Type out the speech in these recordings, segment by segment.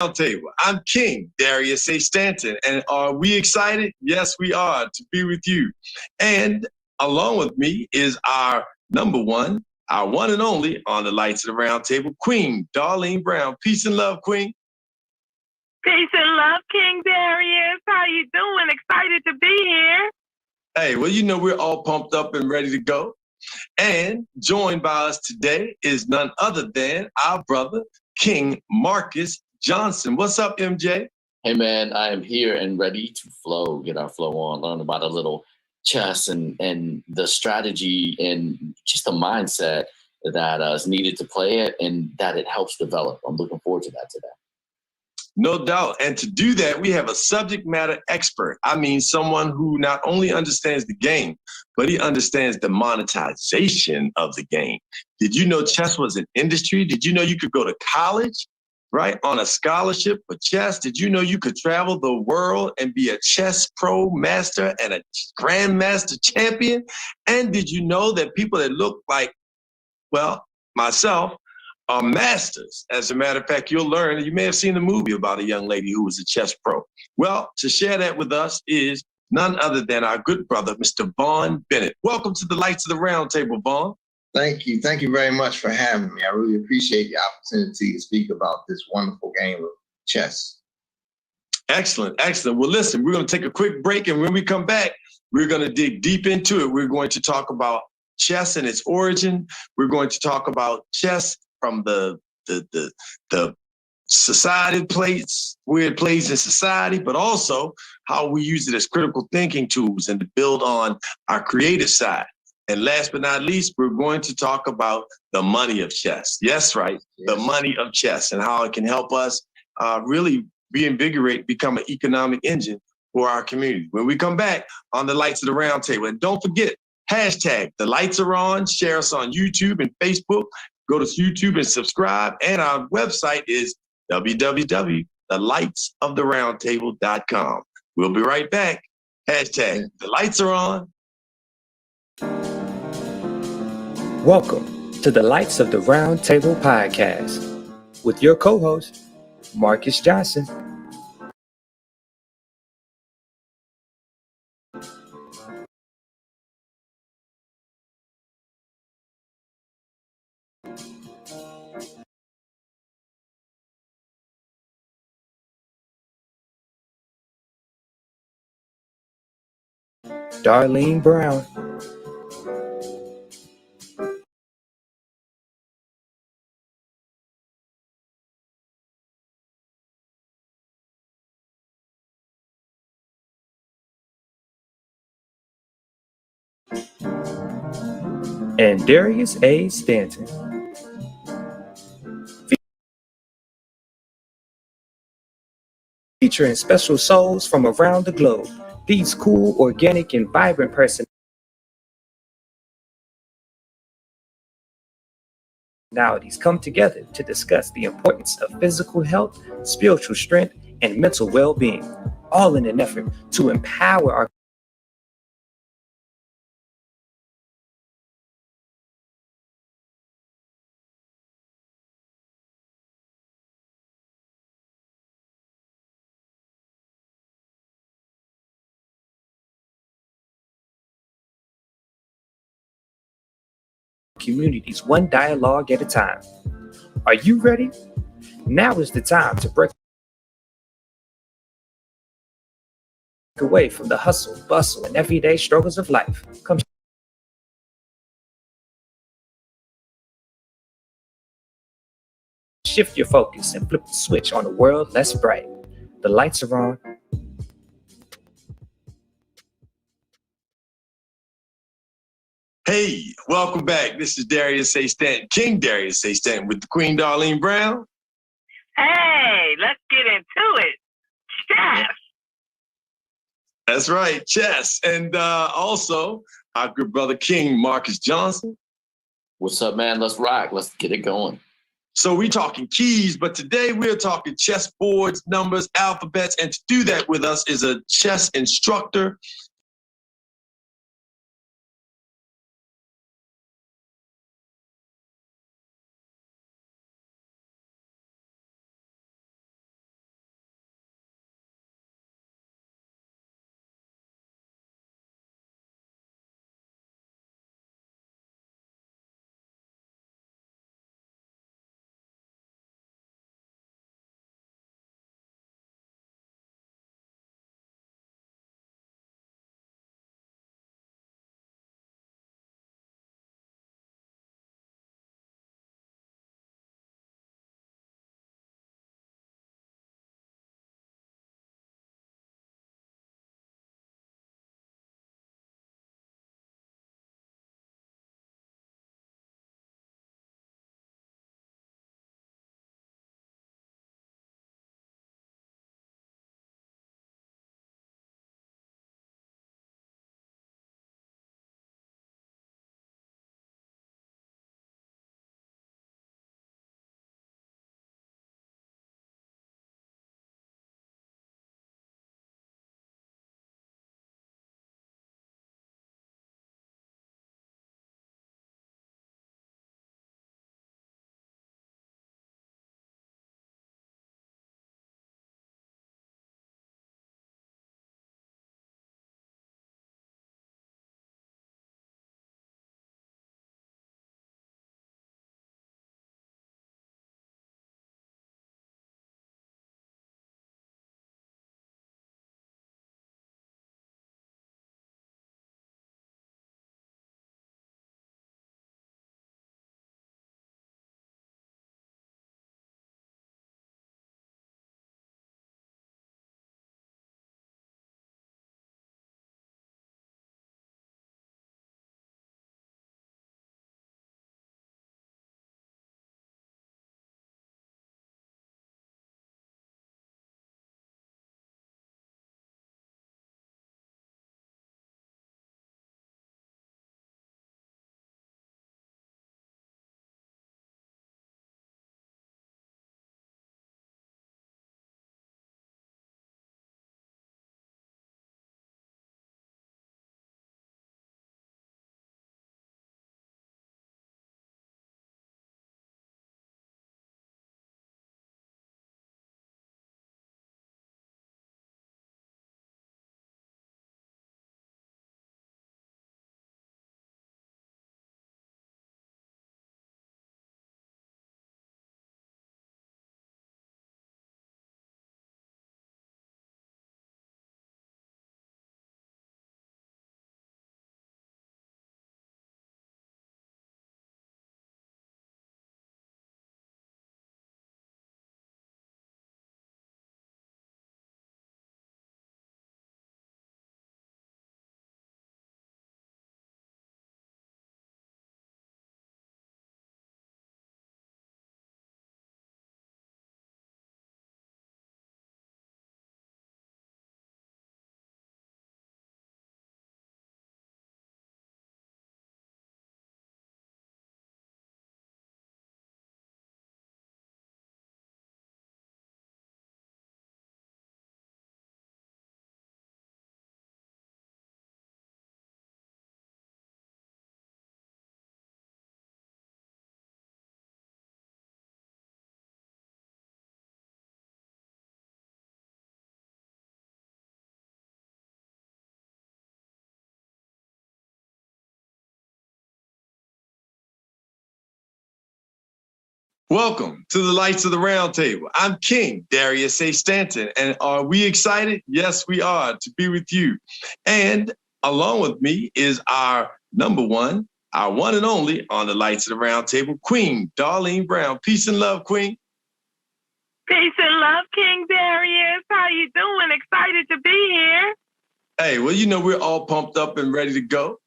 Roundtable. I'm King Darius A. Stanton, and are we excited? Yes, we are to be with you. And along with me is our number one, our one and only on the Lights of the Roundtable, Queen Darlene Brown. Peace and love, Queen. Peace and love, King Darius. How you doing? Excited to be here. Hey, well, you know we're all pumped up and ready to go. And joined by us today is none other than our brother, King Marcus Johnson. What's up, MJ? Hey, man, I am here and ready to flow, get our flow on, learn about a little chess and the strategy and just the mindset that is needed to play it and that it helps develop. I'm looking forward to that today. No doubt. And to do that, we have a subject matter expert. I mean, someone who not only understands the game, but he understands the monetization of the game. Did you know chess was an industry? Did you know you could go to college, right, on a scholarship for chess? Did you know you could travel the world and be a chess pro master and a grandmaster champion? And did you know that people that look like, well, myself, are masters? As a matter of fact, you'll learn, you may have seen a movie about a young lady who was a chess pro. Well, to share that with us is none other than our good brother, Mr. Vaughn Bennett. Welcome to the Lights of the Roundtable, Vaughn. Thank you. Thank you very much for having me. I really appreciate the opportunity to speak about this wonderful game of chess. Excellent, excellent. Well, listen, we're going to take a quick break, and when we come back, we're going to dig deep into it. We're going to talk about chess and its origin. We're going to talk about chess from the society plays, where it plays in society, but also how we use it as critical thinking tools and to build on our creative side. And last but not least, we're going to talk about the money of chess. Yes, right, yes. The money of chess and how it can help us really reinvigorate, become an economic engine for our community. When we come back on the Lights of the Roundtable, and don't forget, hashtag the lights are on, share us on YouTube and Facebook. Go to YouTube and subscribe. And our website is www.thelightsoftheroundtable.com. We'll be right back. Hashtag the lights are on. Welcome to the Lights of the Roundtable podcast with your co-host, Marcus Johnson. Darlene Brown. And Darius A. Stanton. Featuring special souls from around the globe. These cool, organic, and vibrant personalities come together to discuss the importance of physical health, spiritual strength, and mental well-being, all in an effort to empower our communities one dialogue at a time. Are you ready? Now is the time to break away from the hustle, bustle, and everyday struggles of life. Come shift your focus and flip the switch on a world less bright. The lights are on. Hey, welcome back. This is Darius A. Stanton, King Darius A. Stanton with the Queen Darlene Brown. Hey, let's get into it. Chess. That's right, chess. And also our good brother King Marcus Johnson. What's up, man? Let's rock. Let's get it going. So we're talking keys, but today we're talking chess boards, numbers, alphabets. And to do that with us is a chess instructor. Welcome to the Lights of the Round Table. I'm King Darius A. Stanton, and are we excited? Yes, we are to be with you. And along with me is our number one, our one and only on the Lights of the Round Table, Queen Darlene Brown. Peace and love, Queen. Peace and love, King Darius. How you doing? Excited to be here. Hey, well, you know, we're all pumped up and ready to go.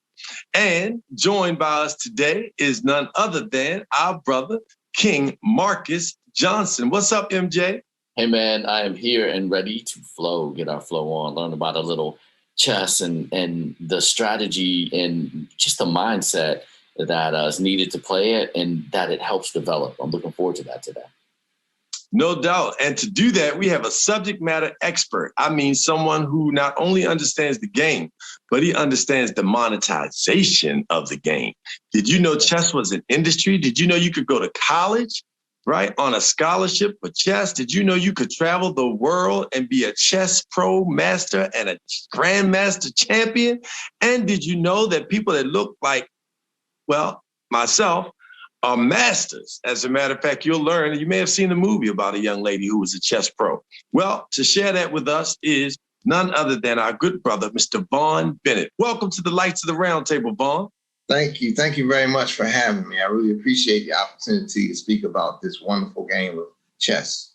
And joined by us today is none other than our brother, King Marcus Johnson. What's up, MJ? Hey, man, I am here and ready to flow, get our flow on, learn about a little chess and the strategy and just the mindset that is needed to play it and that it helps develop. I'm looking forward to that today. No doubt. And to do that, we have a subject matter expert. I mean, someone who not only understands the game, but he understands the monetization of the game. Did you know chess was an industry? Did you know you could go to college, right, on a scholarship for chess? Did you know you could travel the world and be a chess pro master and a grandmaster champion? And did you know that people that look like, well, myself, are masters? As a matter of fact, you'll learn, you may have seen a movie about a young lady who was a chess pro. Well, to share that with us is none other than our good brother, Mr. Vaughn Bennett. Welcome to the Lights of the Round Table, Vaughn. Thank you. Thank you very much for having me. I really appreciate the opportunity to speak about this wonderful game of chess.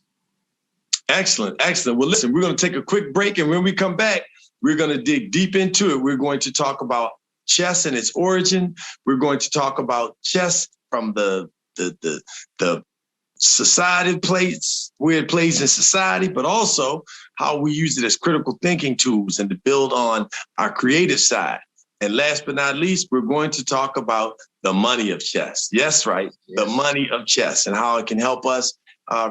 Excellent, excellent. Well, listen, we're going to take a quick break, and when we come back, we're going to dig deep into it. We're going to talk about chess and its origin. We're going to talk about chess from the society plays, where it plays in society, but also how we use it as critical thinking tools and to build on our creative side. And last but not least, we're going to talk about the money of chess. Yes, right. Yes. The money of chess and how it can help us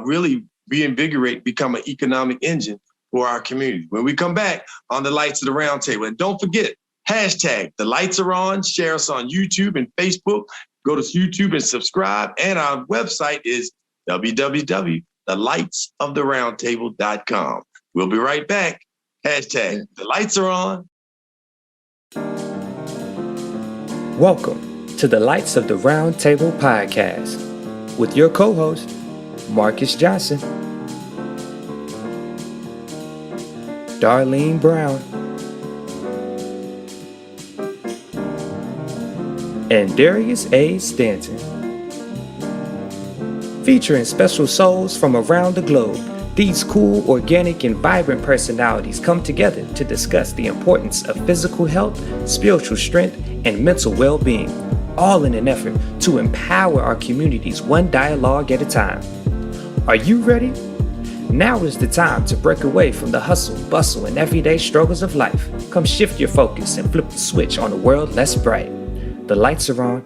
really reinvigorate, become an economic engine for our community. When we come back on the Lights of the Round Table, and don't forget, hashtag the lights are on, share us on YouTube and Facebook. Go to YouTube and subscribe. And our website is www.thelightsoftheroundtable.com. We'll be right back. Hashtag the lights are on. Welcome to the Lights of the Round Table podcast with your co-host, Marcus Johnson, Darlene Brown, and Darius A. Stanton. Featuring special souls from around the globe, these cool, organic, and vibrant personalities come together to discuss the importance of physical health, spiritual strength, and mental well-being, all in an effort to empower our communities one dialogue at a time. Are you ready? Now is the time to break away from the hustle, bustle, and everyday struggles of life. Come shift your focus and flip the switch on a world less bright. The lights are on.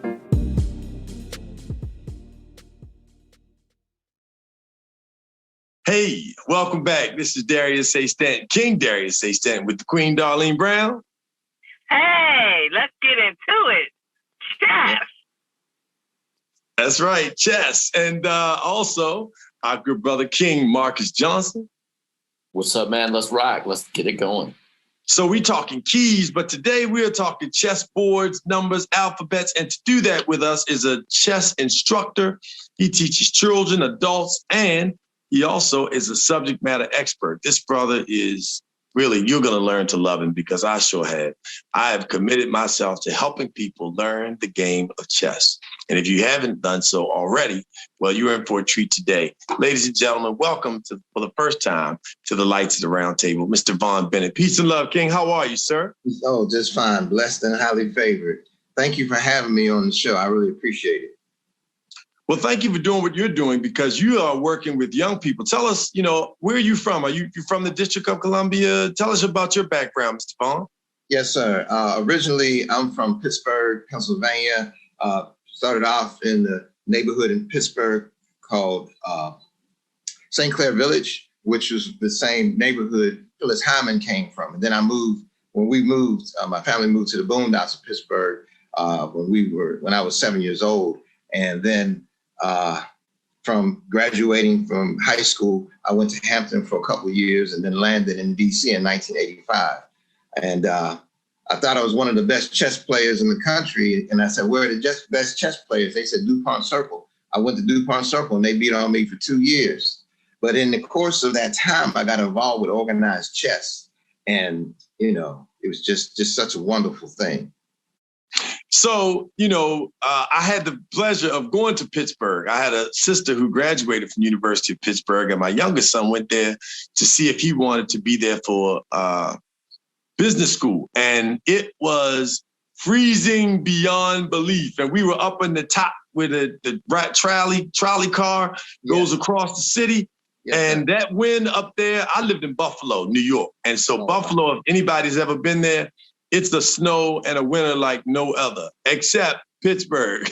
Hey, welcome back. This is Darius A. Stanton, King Darius A. Stanton with the Queen Darlene Brown. Hey, let's get into it. Chess. That's right, chess. And also our good brother, King Marcus Johnson. What's up, man? Let's rock. Let's get it going. So we're talking keys, but today we're talking chessboards, numbers, alphabets. And to do that with us is a chess instructor. He teaches children, adults, and he also is a subject matter expert. This brother is really, you're going to learn to love him because I sure have. I have committed myself to helping people learn the game of chess. And if you haven't done so already, well, you're in for a treat today. Ladies and gentlemen, welcome to, for the first time, to the Lights of the Round Table, Mr. Vaughn Bennett. Peace and love, King. How are you, sir? Oh, just fine. Blessed and highly favored. Thank you for having me on the show. I really appreciate it. Well, thank you for doing what you're doing because you are working with young people. Tell us, you know, where are you from? Are you from the District of Columbia? Tell us about your background, Mr. Vaughn. Yes, sir. Originally, I'm from Pittsburgh, Pennsylvania. Started off in the neighborhood in Pittsburgh called St. Clair Village, which was the same neighborhood Phyllis Hyman came from. And then I moved, my family moved to the boondocks of Pittsburgh when I was 7 years old. And then from graduating from high school, I went to Hampton for a couple of years and then landed in DC in 1985. And I thought I was one of the best chess players in the country. And I said, where are the best chess players? They said, DuPont Circle. I went to DuPont Circle and they beat on me for 2 years. But in the course of that time, I got involved with organized chess. And, you know, it was just such a wonderful thing. So, you know, I had the pleasure of going to Pittsburgh. I had a sister who graduated from the University of Pittsburgh, and my youngest son went there to see if he wanted to be there for business school. And it was freezing beyond belief. And we were up in the top where the trolley car goes across the city. And that wind up there, I lived in Buffalo, New York. And so Buffalo, if anybody's ever been there, it's the snow and a winter like no other, except Pittsburgh.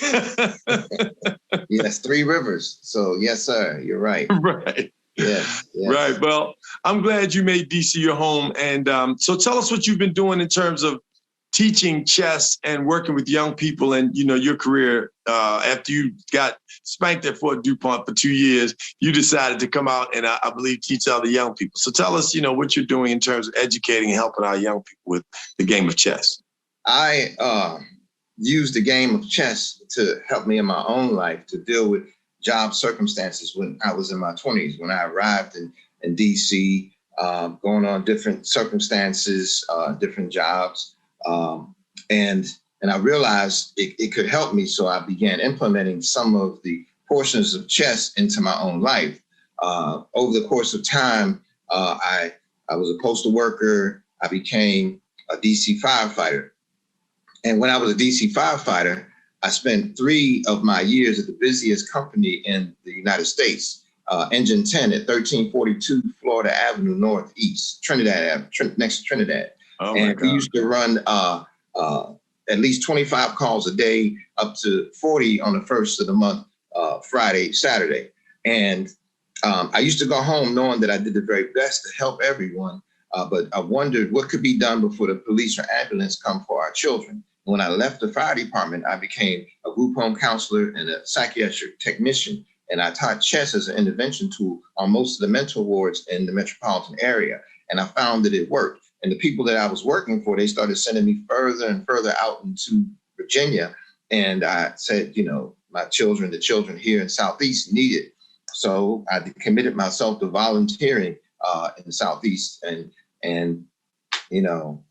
Yes, 3 rivers. So yes, sir, you're right. Right. Yes. Right. Well, I'm glad you made DC your home. And so tell us what you've been doing in terms of teaching chess and working with young people and, you know, your career. After you got spanked at Fort DuPont for 2 years, you decided to come out and I believe teach other young people. So tell us, you know, what you're doing in terms of educating and helping our young people with the game of chess. I used the game of chess to help me in my own life to deal with job circumstances when I was in my 20s, when I arrived in DC, going on different circumstances, different jobs. And I realized it could help me. So I began implementing some of the portions of chess into my own life. Over the course of time, I was a postal worker. I became a DC firefighter. And when I was a DC firefighter, I spent 3 of my years at the busiest company in the United States, Engine 10 at 1342 Florida Avenue Northeast, Trinidad, next to Trinidad. Oh, and we used to run at least 25 calls a day, up to 40 on the first of the month, Friday, Saturday. And I used to go home knowing that I did the very best to help everyone, but I wondered what could be done before the police or ambulance come for our children. When I left the fire department, I became a group home counselor and a psychiatric technician, and I taught chess as an intervention tool on most of the mental wards in the metropolitan area. And I found that it worked. And the people that I was working for, they started sending me further and further out into Virginia. And I said, you know, my children, the children here in Southeast need it. So I committed myself to volunteering in the Southeast. And you know,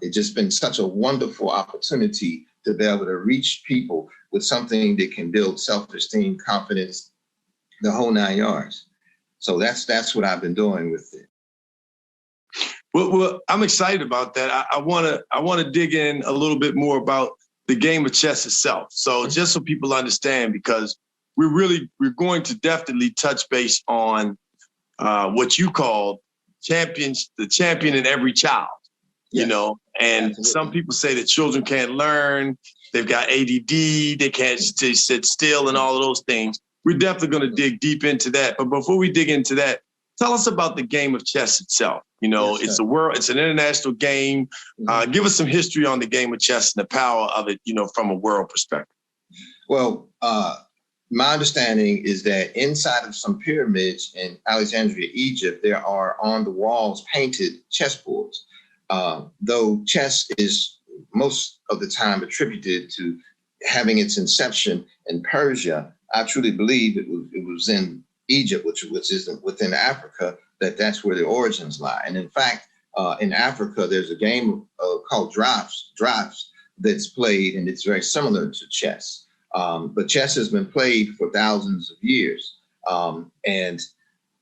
it's just been such a wonderful opportunity to be able to reach people with something that can build self-esteem, confidence, the whole 9 yards. So that's what I've been doing with it. Well, I'm excited about that. I want to dig in a little bit more about the game of chess itself. So just so people understand, because we're going to definitely touch base on what you call the champion in every child, you know, and absolutely. Some people say that children can't learn, they've got ADD, they can't sit still and all of those things. We're definitely going to dig deep into that. But before we dig into that, tell us about the game of chess itself. You know, it's an international game. Give us some history on the game of chess and the power of it, you know, from a world perspective. Well, my understanding is that inside of some pyramids in Alexandria, Egypt, there are on the walls painted chessboards. Though chess is most of the time attributed to having its inception in Persia, I truly believe it was in Egypt, which is within Africa, that's where the origins lie. And in fact, in Africa, there's a game called drafts that's played, and it's very similar to chess. But chess has been played for thousands of years. And,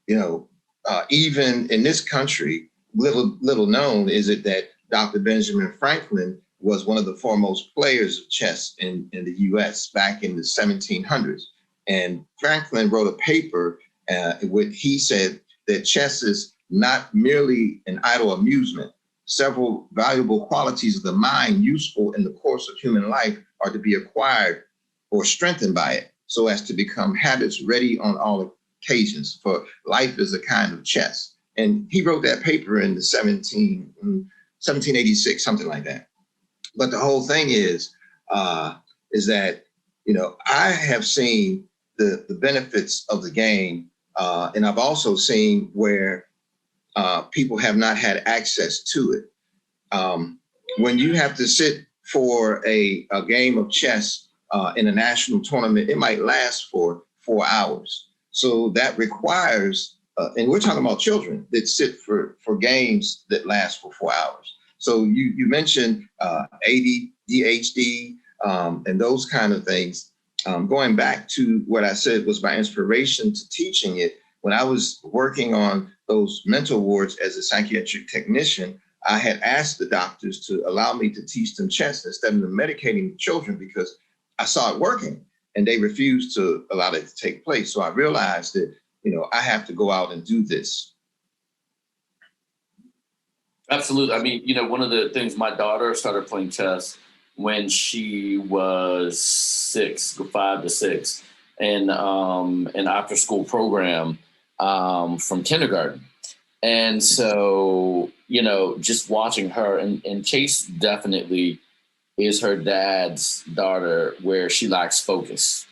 you know, even in this country, little known is it that Dr. Benjamin Franklin was one of the foremost players of chess in the US back in the 1700s. And Franklin wrote a paper where he said that chess is not merely an idle amusement. Several valuable qualities of the mind useful in the course of human life are to be acquired or strengthened by it so as to become habits ready on all occasions, for life is a kind of chess. And he wrote that paper in the 1786, something like that. But the whole thing is that, you know, I have seen the benefits of the game, and I've also seen where people have not had access to it. When you have to sit for a game of chess in a national tournament, it might last for 4 hours. So that requires, and we're talking about children that sit for games that last for 4 hours. So you mentioned ADHD and those kind of things. Going back to what I said was my inspiration to teaching it, when I was working on those mental wards as a psychiatric technician, I had asked the doctors to allow me to teach them chess instead of medicating the children because I saw it working and they refused to allow it to take place. So I realized that, I have to go out and do this. Absolutely. I mean, one of the things, my daughter started playing chess when she was 5 to 6, and an after school program from kindergarten. And so, just watching her, and Chase definitely is her dad's daughter where she lacks focus.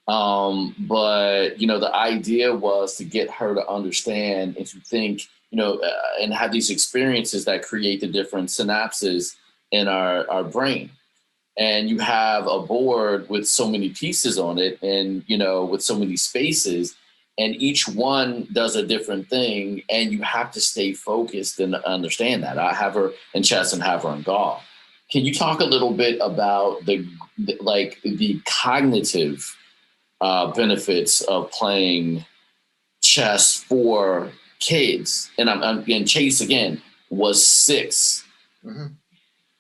But, the idea was to get her to understand and to think, and have these experiences that create the different synapses in our brain. And you have a board with so many pieces on it and, with so many spaces, and each one does a different thing. And you have to stay focused and understand that. I have her in chess and have her in golf. Can you talk a little bit about the cognitive benefits of playing chess for kids? And Chase, again, was 6. Mm-hmm.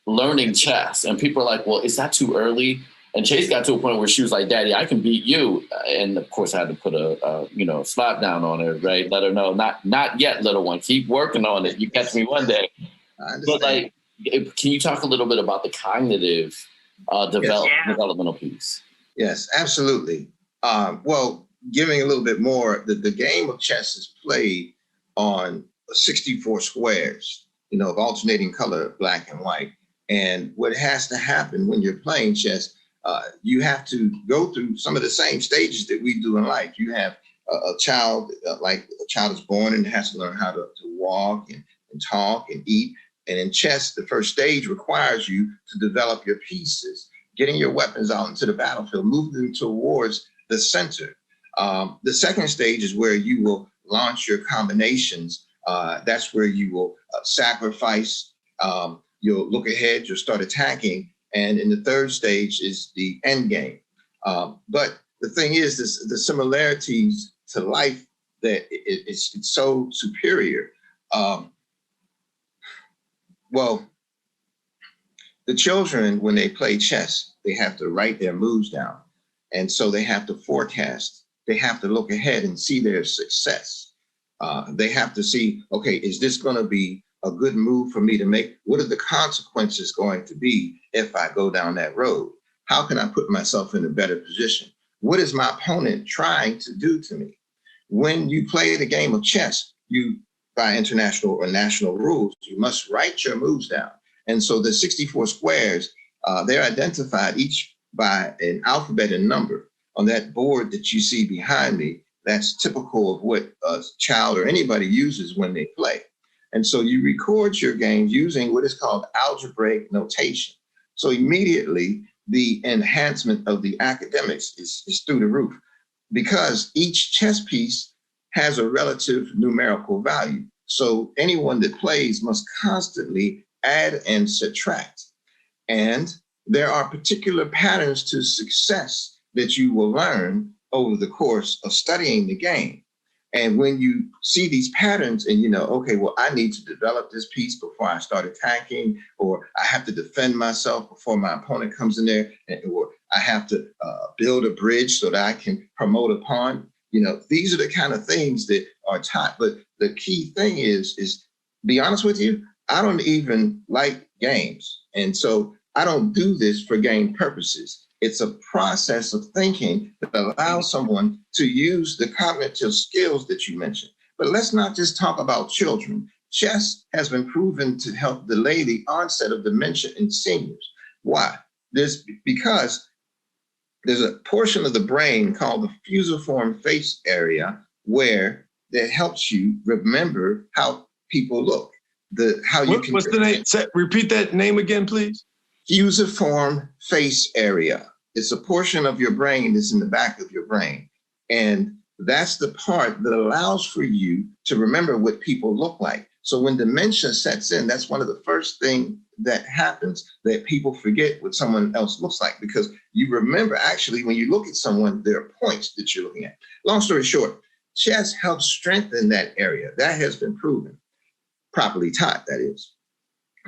Learning chess, and people are like, well, is that too early? And Chase got to a point where she was like, Daddy, I can beat you. And of course I had to put a slap down on her, right? Let her know, not yet, little one, keep working on it. You catch me one day. But can you talk a little bit about the cognitive developmental piece? Yes, absolutely. Well, giving a little bit more, the game of chess is played on 64 squares, of alternating color, black and white. And what has to happen when you're playing chess, you have to go through some of the same stages that we do in life. You have a child, like a child is born and has to learn how to walk and talk and eat. And in chess, the first stage requires you to develop your pieces, getting your weapons out into the battlefield, moving them towards the center. The second stage is where you will launch your combinations. That's where you will sacrifice. You'll look ahead, you'll start attacking. And in the third stage is the end game. But the thing is, the similarities to life, that it's so superior. Well, the children, when they play chess, they have to write their moves down. And so they have to forecast. They have to look ahead and see their success. They have to see, okay, is this going to be a good move for me to make? What are the consequences going to be if I go down that road? How can I put myself in a better position? What is my opponent trying to do to me? When you play the game of chess, by international or national rules, you must write your moves down. And so the 64 squares, they're identified each by an alphabet and number. On that board that you see behind me, that's typical of what a child or anybody uses when they play. And so you record your games using what is called algebraic notation. So immediately the enhancement of the academics is through the roof, because each chess piece has a relative numerical value. So anyone that plays must constantly add and subtract. And there are particular patterns to success that you will learn over the course of studying the game. And when you see these patterns and okay, well, I need to develop this piece before I start attacking, or I have to defend myself before my opponent comes in there, or I have to build a bridge so that I can promote a pawn. These are the kind of things that are taught. But the key thing is be honest with you, I don't even like games. And so I don't do this for game purposes. It's a process of thinking that allows someone to use the cognitive skills that you mentioned. But let's not just talk about children. Chess has been proven to help delay the onset of dementia in seniors. Why? Because there's a portion of the brain called the fusiform face area that helps you remember how people look. What's the name? Repeat that name again, please. Fusiform face area. It's a portion of your brain that's in the back of your brain. And that's the part that allows for you to remember what people look like. So when dementia sets in, that's one of the first things that happens, that people forget what someone else looks like, because you remember, actually, when you look at someone, there are points that you're looking at. Long story short, chess helps strengthen that area. That has been proven, properly taught, that is.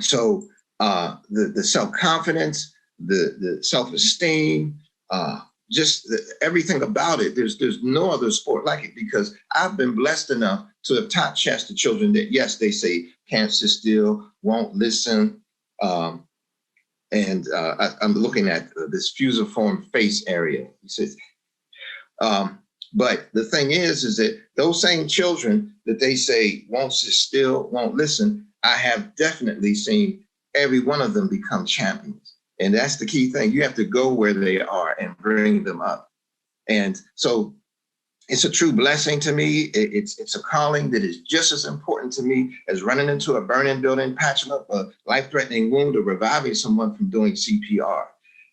So the self-confidence, the self-esteem, everything about it, there's no other sport like it, because I've been blessed enough to have taught chess to children that, yes, they say can't sit still, won't listen. I'm looking at this fusiform face area. He says, but the thing is that those same children that they say won't sit still, won't listen, I have definitely seen every one of them become champions. And that's the key thing. You have to go where they are and bring them up. And so it's a true blessing to me. It's a calling that is just as important to me as running into a burning building, patching up a life-threatening wound, or reviving someone from doing CPR.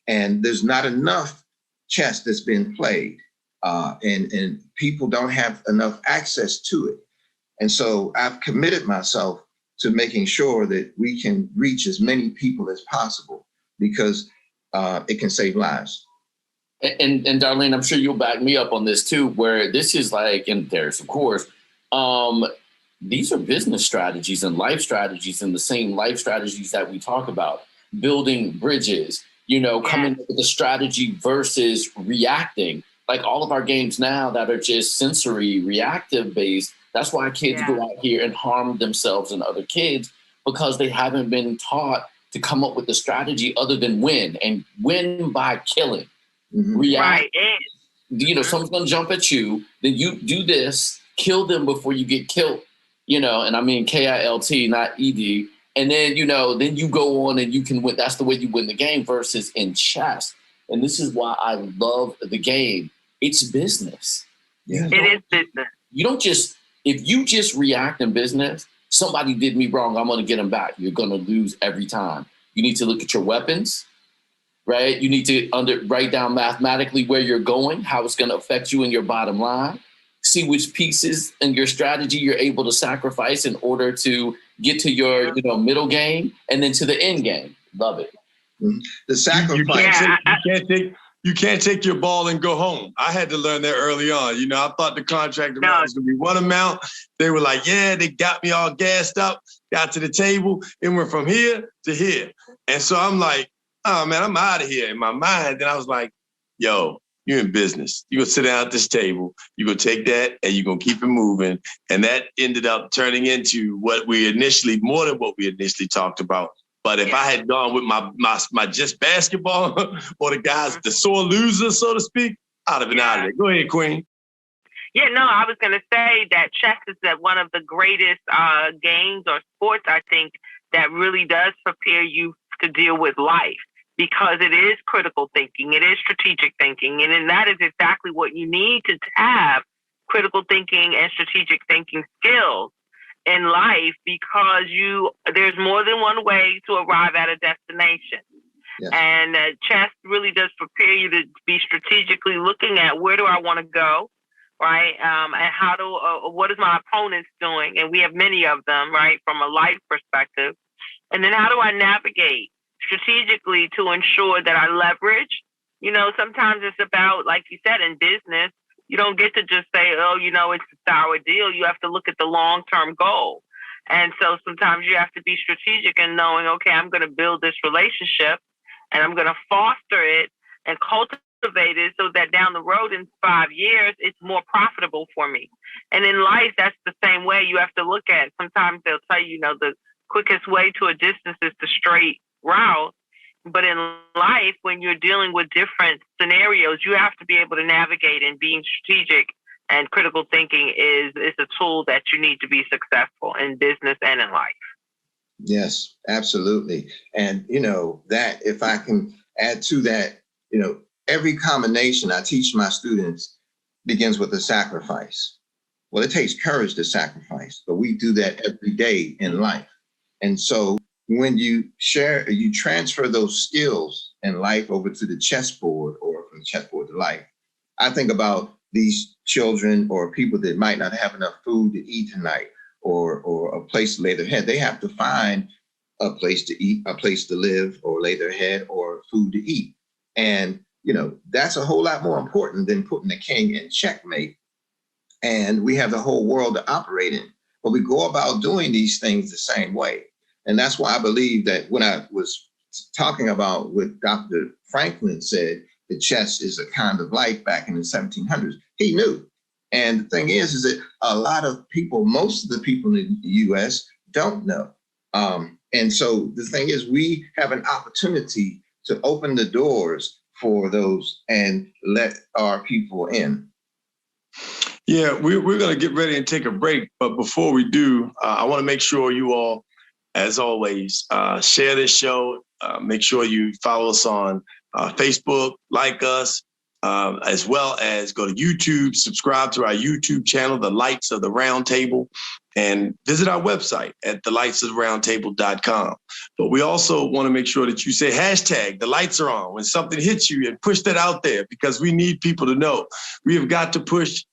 And there's not enough chess that's been played, and people don't have enough access to it. And so I've committed myself to making sure that we can reach as many people as possible, because it can save lives. And Darlene, I'm sure you'll back me up on this too, where this is like, and there's of course, these are business strategies and life strategies, and the same life strategies that we talk about, building bridges, coming up with a strategy versus reacting. Like all of our games now that are just sensory, reactive based, that's why kids go out here and harm themselves and other kids, because they haven't been taught to come up with a strategy other than win, and win by killing. Mm-hmm. React. Right. Someone's gonna jump at you, then you do this, kill them before you get killed. And I mean KILT, not ED. And then then you go on and you can win. That's the way you win the game. Versus in chess, and this is why I love the game. It's business. Yeah. It is business. You don't just, if you just react in business, somebody did me wrong, I'm gonna get them back. You're gonna lose every time. You need to look at your weapons. Right? You need to write down mathematically where you're going, how it's going to affect you in your bottom line, see which pieces in your strategy you're able to sacrifice in order to get to your middle game and then to the end game. Love it. Mm-hmm. The sacrifice. You can't take your ball and go home. I had to learn that early on. I thought the contract amount was going to be one amount. They were like, they got me all gassed up, got to the table, it went from here to here. And so I'm like, oh man, I'm out of here in my mind. Then I was like, yo, you're in business. You're gonna sit down at this table, you're gonna take that and you're gonna keep it moving. And that ended up turning into more than what we initially talked about. But if I had gone with my just basketball or the sore loser, so to speak, I'd have been out of there. Go ahead, Queen. Yeah, no, I was gonna say that chess is one of the greatest games or sports, I think, that really does prepare you to deal with life. Because it is critical thinking, it is strategic thinking, and that is exactly what you need to have, critical thinking and strategic thinking skills in life, because there's more than one way to arrive at a destination. Yes. And chess really does prepare you to be strategically looking at, where do I want to go, right? And what is my opponents doing? And we have many of them, right, from a life perspective. And then how do I navigate strategically to ensure that I leverage? Sometimes it's about, like you said, in business, you don't get to just say, it's a sour deal. You have to look at the long-term goal. And so sometimes you have to be strategic in knowing, okay, I'm going to build this relationship and I'm going to foster it and cultivate it so that down the road in 5 years, it's more profitable for me. And in life, that's the same way. You have to look at, sometimes they'll tell you, the quickest way to a distance is the straight route. But in life, when you're dealing with different scenarios, you have to be able to navigate, and being strategic and critical thinking is a tool that you need to be successful in business and in life. Yes, absolutely. And, that if I can add to that, every combination I teach my students begins with a sacrifice. Well, it takes courage to sacrifice, but we do that every day in life. And so when you transfer those skills in life over to the chessboard, or from the chessboard to life, I think about these children or people that might not have enough food to eat tonight, or a place to lay their head. They have to find a place to eat, a place to live, or lay their head, or food to eat. And, that's a whole lot more important than putting the king in checkmate. And we have the whole world to operate in. But we go about doing these things the same way. And that's why I believe that when I was talking about what Dr. Franklin said, that chess is a kind of life back in the 1700s, he knew. And the thing is that a lot of people, most of the people in the US don't know. And so the thing is, we have an opportunity to open the doors for those and let our people in. Yeah, we're going to get ready and take a break. But before we do, I want to make sure you all, as always, share this show. Make sure you follow us on Facebook, like us, as well as go to YouTube, subscribe to our YouTube channel, The Lights of the Round Table, and visit our website at thelightsoftheroundtable.com. But we also want to make sure that you say hashtag the lights are on when something hits you, and push that out there, because we need people to know. We have got to push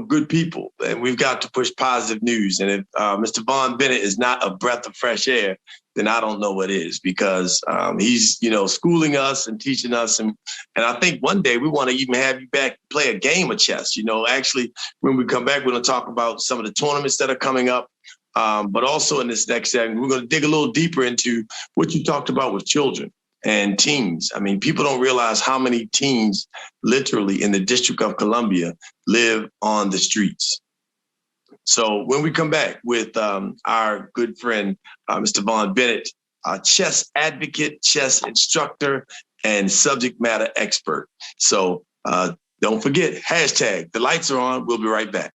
good people, and we've got to push positive news. And if Mr. Vaughn Bennett is not a breath of fresh air, then I don't know what is, because he's, schooling us and teaching us. And I think one day we want to even have you back play a game of chess. Actually, when we come back, we're going to talk about some of the tournaments that are coming up. But also in this next segment, we're going to dig a little deeper into what you talked about with children and teens. I mean, people don't realize how many teens literally in the District of Columbia live on the streets. So when we come back with our good friend, Mr. Vaughn Bennett, chess advocate, chess instructor, and subject matter expert. So don't forget, hashtag the lights are on. We'll be right back.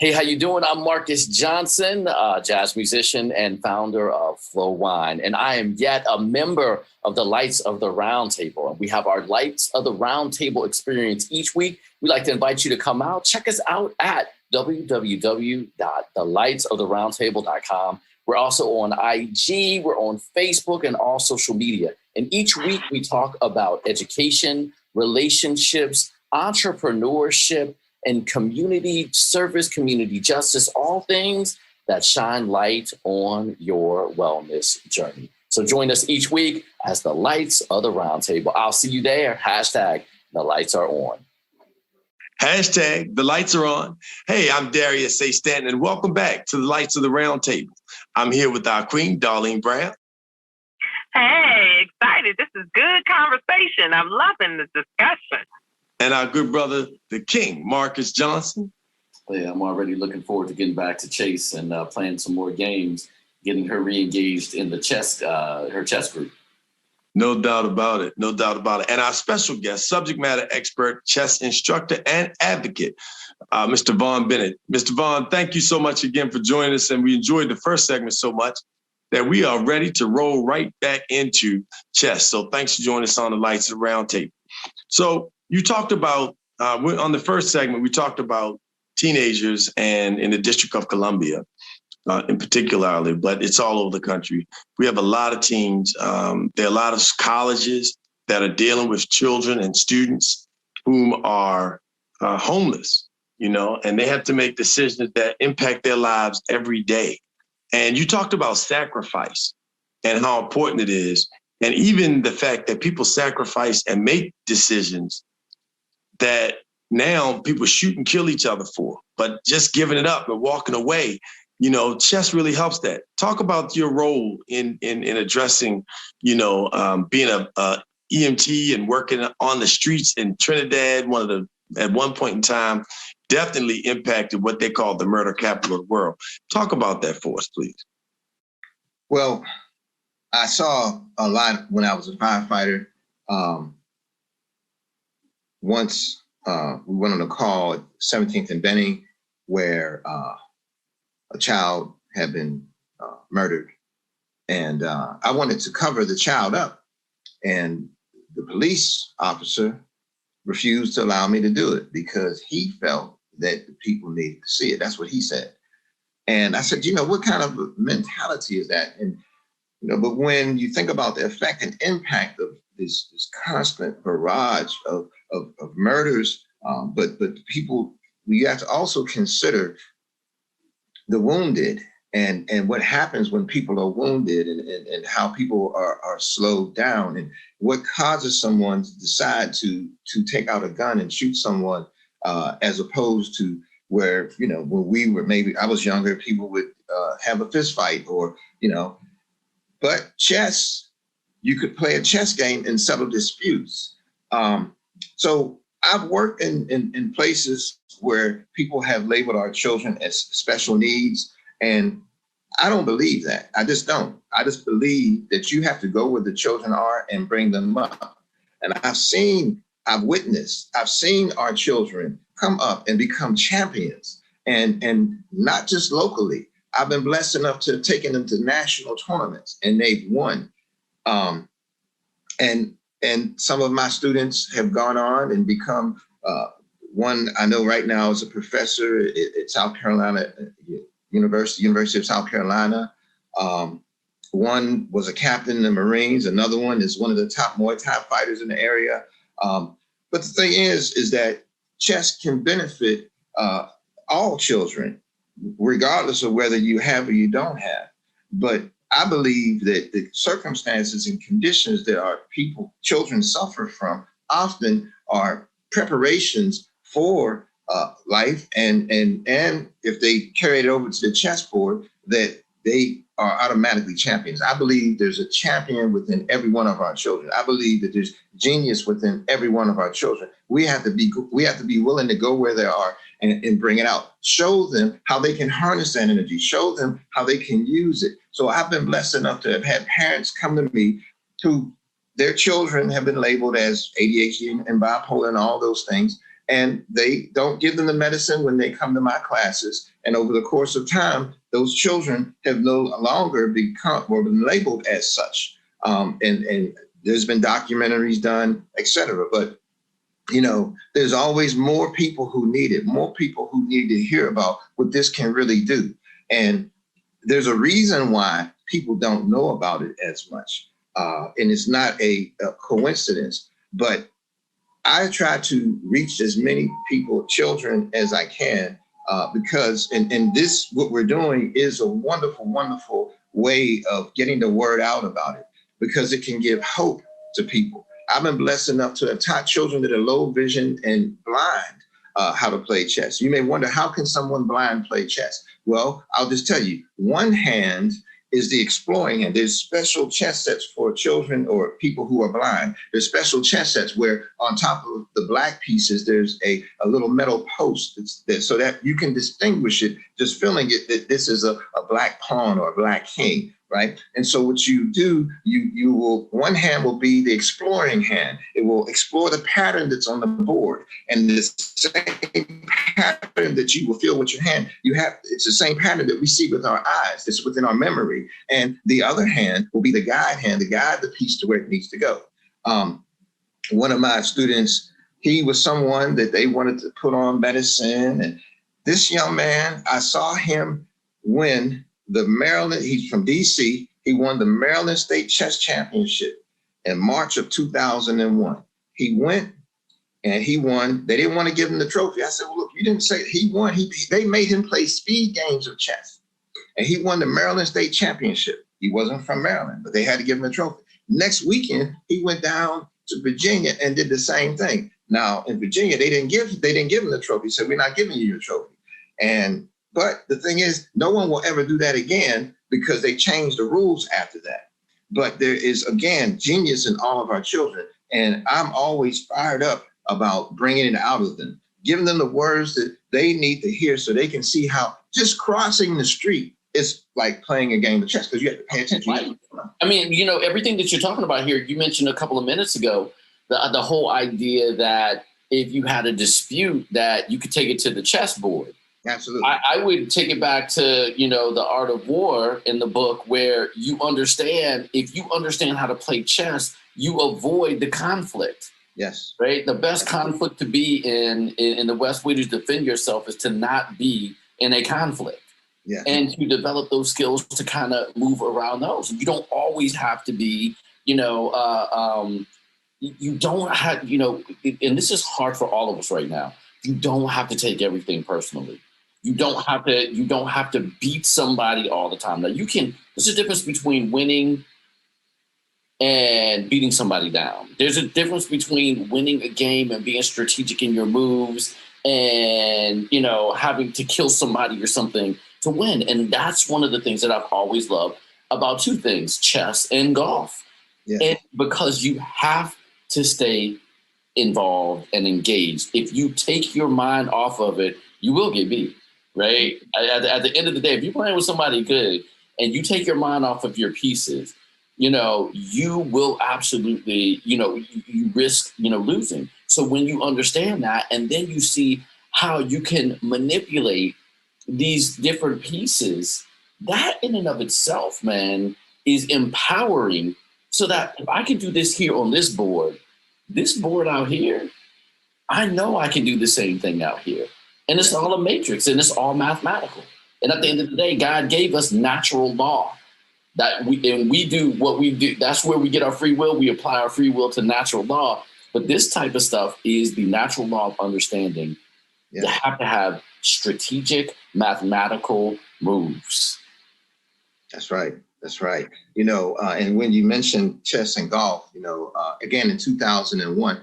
Hey, how you doing? I'm Marcus Johnson, jazz musician and founder of Flow Wine, and I am yet a member of the Lights of the Round Table. We have our Lights of the Round Table experience each week. We'd like to invite you to come out. Check us out at www.thelightsoftheroundtable.com. We're also on IG, we're on Facebook, and all social media. And each week we talk about education, relationships, entrepreneurship, and community service, community justice, all things that shine light on your wellness journey. So join us each week as the Lights of the Round Table. I'll see you there. Hashtag the lights are on. Hashtag the lights are on. Hey, I'm Darius A. Stanton, and welcome back to the Lights of the Round Table. I'm here with our queen, Darlene Brown. Hey, excited. This is good conversation. I'm loving the discussion. And our good brother, the king, Marcus Johnson. Yeah, I'm already looking forward to getting back to Chase and playing some more games, getting her re-engaged in the chess, her chess group. No doubt about it. No doubt about it. And our special guest, subject matter expert, chess instructor, and advocate, Mr. Vaughn Bennett. Mr. Vaughn, thank you so much again for joining us. And we enjoyed the first segment so much that we are ready to roll right back into chess. So thanks for joining us on the Lights of the Round Table. So you talked about, on the first segment, we talked about teenagers and in the District of Columbia in particular, but it's all over the country. We have a lot of teens. There are a lot of colleges that are dealing with children and students whom are homeless, and they have to make decisions that impact their lives every day. And you talked about sacrifice and how important it is. And even the fact that people sacrifice and make decisions that now people shoot and kill each other for, but just giving it up and walking away, chess really helps that. Talk about your role in addressing, being a EMT and working on the streets in Trinidad, at one point in time, definitely impacted what they call the murder capital of the world. Talk about that for us, please. Well, I saw a lot when I was a firefighter. Once we went on a call at 17th and Benning where a child had been murdered. And I wanted to cover the child up. And the police officer refused to allow me to do it because he felt that the people needed to see it. That's what he said. And I said, what kind of mentality is that? And but when you think about the effect and impact of this constant barrage of murders But people, we have to also consider the wounded and what happens when people are wounded and how people are slowed down and what causes someone to decide to take out a gun and shoot someone, as opposed to where, when we were, maybe I was younger, people would have a fist fight or, but chess, you could play a chess game and settle disputes. So I've worked in places where people have labeled our children as special needs, and I don't believe that. I just don't. I just believe that you have to go where the children are and bring them up. And I've witnessed our children come up and become champions, and not just locally. I've been blessed enough to have taken them to national tournaments, and they've won. And some of my students have gone on and become, one I know right now is a professor at South Carolina University of South Carolina. One was a captain in the Marines. Another one is one of the top Muay Thai fighters in the area. But the thing is that chess can benefit all children, regardless of whether you have or you don't have. But I believe that the circumstances and conditions that our children suffer from often are preparations for life, and if they carry it over to the chessboard, that they are automatically champions. I believe there's a champion within every one of our children. I believe that there's genius within every one of our children. We have to be willing to go where they are and bring it out. Show them how they can harness that energy. Show them how they can use it. So I've been blessed enough to have had parents come to me who their children have been labeled as ADHD and bipolar and all those things. And they don't give them the medicine when they come to my classes. And over the course of time, those children have no longer become or been labeled as such. And there's been documentaries done, et cetera. But, there's always more people who need it, more people who need to hear about what this can really do. And there's a reason why people don't know about it as much. And it's not a coincidence, but I try to reach as many people, children, as I can, because and this, what we're doing is a wonderful, wonderful way of getting the word out about it, because it can give hope to people. I've been blessed enough to have taught children that are low vision and blind how to play chess. You may wonder, how can someone blind play chess? Well, I'll just tell you, one hand is the exploring hand. There's special chess sets for children or people who are blind. There's special chess sets where on top of the black pieces, there's a little metal post so that you can distinguish it, just feeling it, that this is a black pawn or a black king, right? And so what you do, you will, one hand will be the exploring hand. It will explore the pattern that's on the board. And the same pattern that you will feel with your hand, it's the same pattern that we see with our eyes. It's within our memory. And the other hand will be the guide hand, to guide the piece to where it needs to go. One of my students, he was someone that they wanted to put on medicine. And this young man, I saw him win he's from DC. He won the Maryland State Chess Championship in March of 2001. He went and he won. They didn't want to give him the trophy. I said, well, look, you didn't say he won. They made him play speed games of chess. And he won the Maryland State Championship. He wasn't from Maryland, but they had to give him the trophy. Next weekend, he went down to Virginia and did the same thing. Now, in Virginia, they didn't give him the trophy. Said, we're not giving you your trophy. But the thing is, no one will ever do that again, because they changed the rules after that. But there is, again, genius in all of our children. And I'm always fired up about bringing it out of them, giving them the words that they need to hear so they can see how just crossing the street is like playing a game of chess, because you have to pay attention. Right. I mean, everything that you're talking about here, you mentioned a couple of minutes ago, the whole idea that if you had a dispute that you could take it to the chessboard. Absolutely. I would take it back to, The Art of War in the book, where you understand, if you understand how to play chess, you avoid the conflict. Yes. Right? The best conflict to be in the best way to defend yourself is to not be in a conflict. Yeah. And to develop those skills to kind of move around those. You don't always have to be, you don't have, and this is hard for all of us right now. you don't have to take everything personally. You don't have to beat somebody all the time. Now there's a difference between winning and beating somebody down. There's a difference between winning a game and being strategic in your moves and, having to kill somebody or something to win. And that's one of the things that I've always loved about two things, chess and golf. Yeah. And because you have to stay involved and engaged. If you take your mind off of it, you will get beat, right? At the end of the day, if you're playing with somebody good and you take your mind off of your pieces, you will absolutely, you risk, losing. So when you understand that, and then you see how you can manipulate these different pieces, that in and of itself, man, is empowering. So that if I can do this here on this board out here, I know I can do the same thing out here. And it's all a matrix and it's all mathematical. And at the end of the day, God gave us natural law that we do what we do. That's where we get our free will. We apply our free will to natural law. But this type of stuff is the natural law of understanding. Yeah. You have to have strategic mathematical moves. That's right. That's right. And when you mentioned chess and golf, again, in 2001,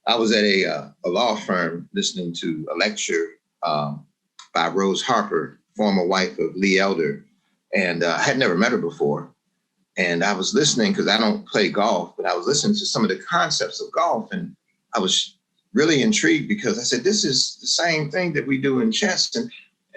I was at a law firm listening to a lecture by Rose Harper, former wife of Lee Elder. And I had never met her before. And I was listening because I don't play golf, but I was listening to some of the concepts of golf. And I was really intrigued because I said, this is the same thing that we do in chess.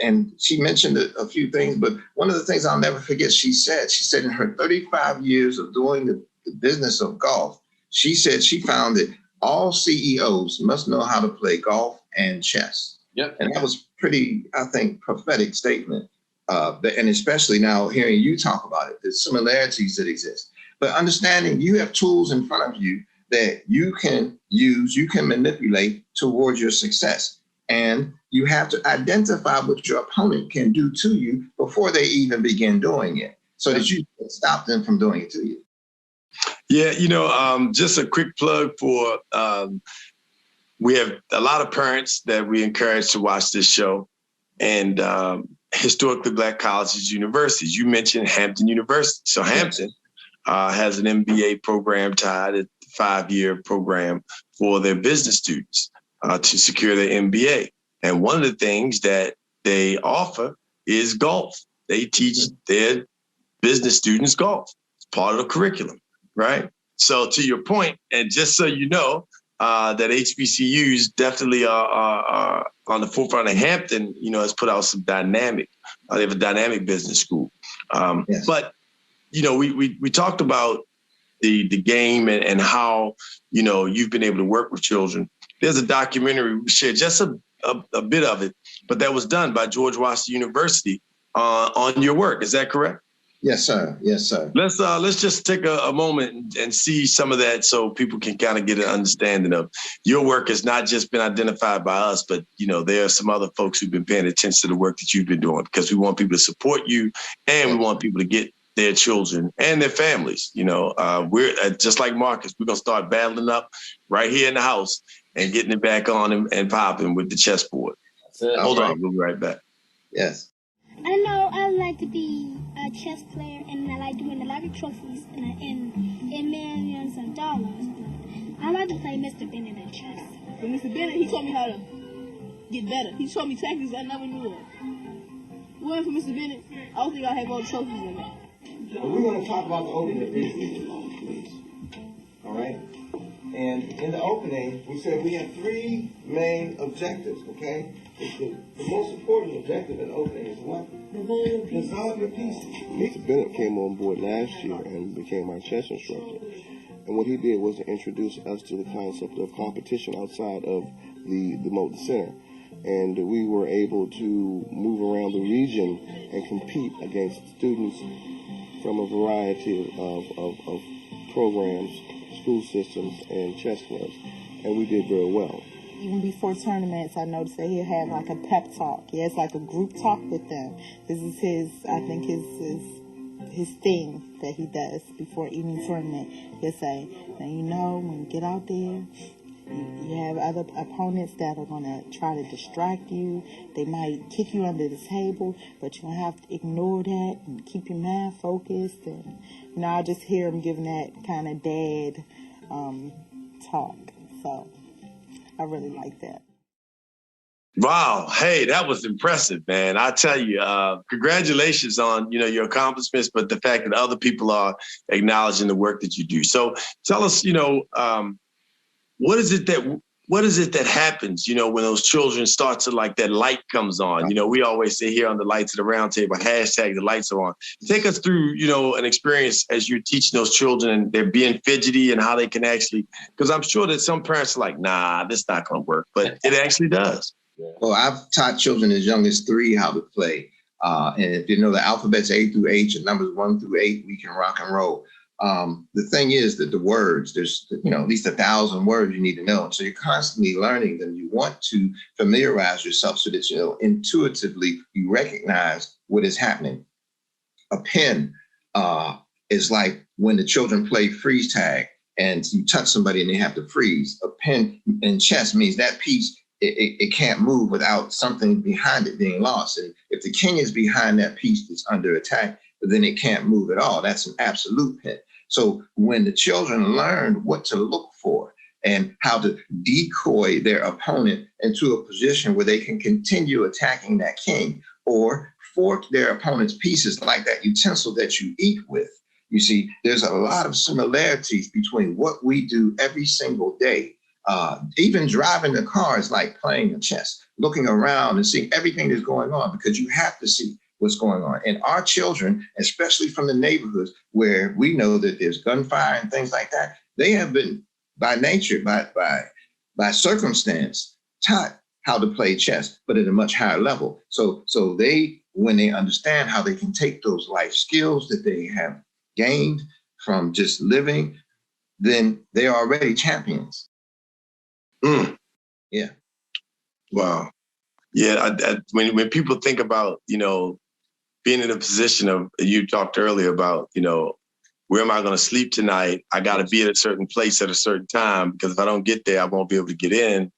And she mentioned a few things, but one of the things I'll never forget, she said in her 35 years of doing the business of golf, she said she found that all CEOs must know how to play golf and chess. Yep. And that was pretty, I think, prophetic statement. And especially now hearing you talk about it, the similarities that exist. But understanding you have tools in front of you that you can use, you can manipulate towards your success. And you have to identify what your opponent can do to you before they even begin doing it, so that you can stop them from doing it to you. Yeah, just a quick plug for, we have a lot of parents that we encourage to watch this show, and historically Black colleges, universities. You mentioned Hampton University. So Hampton has an MBA program tied at the 5-year program for their business students to secure their MBA. And one of the things that they offer is golf. They teach their business students golf. It's part of the curriculum, right? So to your point, and just so you know, that HBCUs definitely are on the forefront of Hampton, has put out some dynamic, they have a dynamic business school. Yes. But, we talked about the game and how, you've been able to work with children. There's a documentary we shared, just a bit of it, but that was done by George Washington University on your work. Is that correct? Yes, sir. Yes, sir. Let's just take a moment and see some of that so people can kind of get an understanding of your work has not just been identified by us, but, there are some other folks who've been paying attention to the work that you've been doing, because we want people to support you and we want people to get their children and their families. We're just like Marcus, we're going to start battling up right here in the house and getting it back on and popping with the chessboard. Hold on, we'll be right back. Yes. I know I like to be a chess player, and I like to win a lot of trophies and millions of dollars. I like to play Mr. Bennett in chess. But Mr. Bennett, he taught me how to get better. He showed me tactics I never knew of. Well, for Mr. Bennett, I don't think I'll have all the trophies in there. We're going to talk about the opening briefly, please. All right? And in the opening, we said we have 3 main objectives, okay? The most important objective in the opening is what? Develop your pieces. Mr. Bennett came on board last year and became our chess instructor. And what he did was to introduce us to the concept of competition outside of the Moulton Center. And we were able to move around the region and compete against students from a variety of programs, school systems, and chess clubs. And we did very well. Even before tournaments, I noticed that he'll have like a pep talk. He has like a group talk with them. This is his thing that he does before any tournament. He'll say, now when you get out there, You have other opponents that are going to try to distract you. They might kick you under the table, but you're going to have to ignore that and keep your mind focused. And, I just hear him giving that kind of dad talk. So I really like that. Wow. Hey, that was impressive, man. I tell you, congratulations on, your accomplishments, but the fact that other people are acknowledging the work that you do. So tell us, what is it that happens, when those children start to, like, that light comes on? We always say here on the Lights of the Round Table, hashtag the lights are on. Take us through, an experience as you're teaching those children and they're being fidgety and how they can actually, because I'm sure that some parents are like, nah, this is not going to work, but it actually does. Well, I've taught children as young as 3 how to play. And if you know the alphabets A through H and numbers 1 through 8, we can rock and roll. The thing is that the words, there's, at least 1,000 words you need to know. So you're constantly learning them. You want to familiarize yourself so that, intuitively you recognize what is happening. A pen is like when the children play freeze tag and you touch somebody and they have to freeze. A pen in chess means that piece, it can't move without something behind it being lost. And if the king is behind that piece that's under attack, then it can't move at all. That's an absolute pin. So when the children learn what to look for and how to decoy their opponent into a position where they can continue attacking that king or fork their opponent's pieces like that utensil that you eat with, you see, there's a lot of similarities between what we do every single day. Even driving the car is like playing a chess, looking around and seeing everything that's going on, because you have to see what's going on. And our children, especially from the neighborhoods where we know that there's gunfire and things like that, they have been by nature, by circumstance, taught how to play chess, but at a much higher level. So they, when they understand how they can take those life skills that they have gained from just living, then they are already champions. Yeah. Wow. Yeah. When people think about, being in a position of, you talked earlier about, where am I going to sleep tonight? I got to be at a certain place at a certain time, because if I don't get there, I won't be able to get in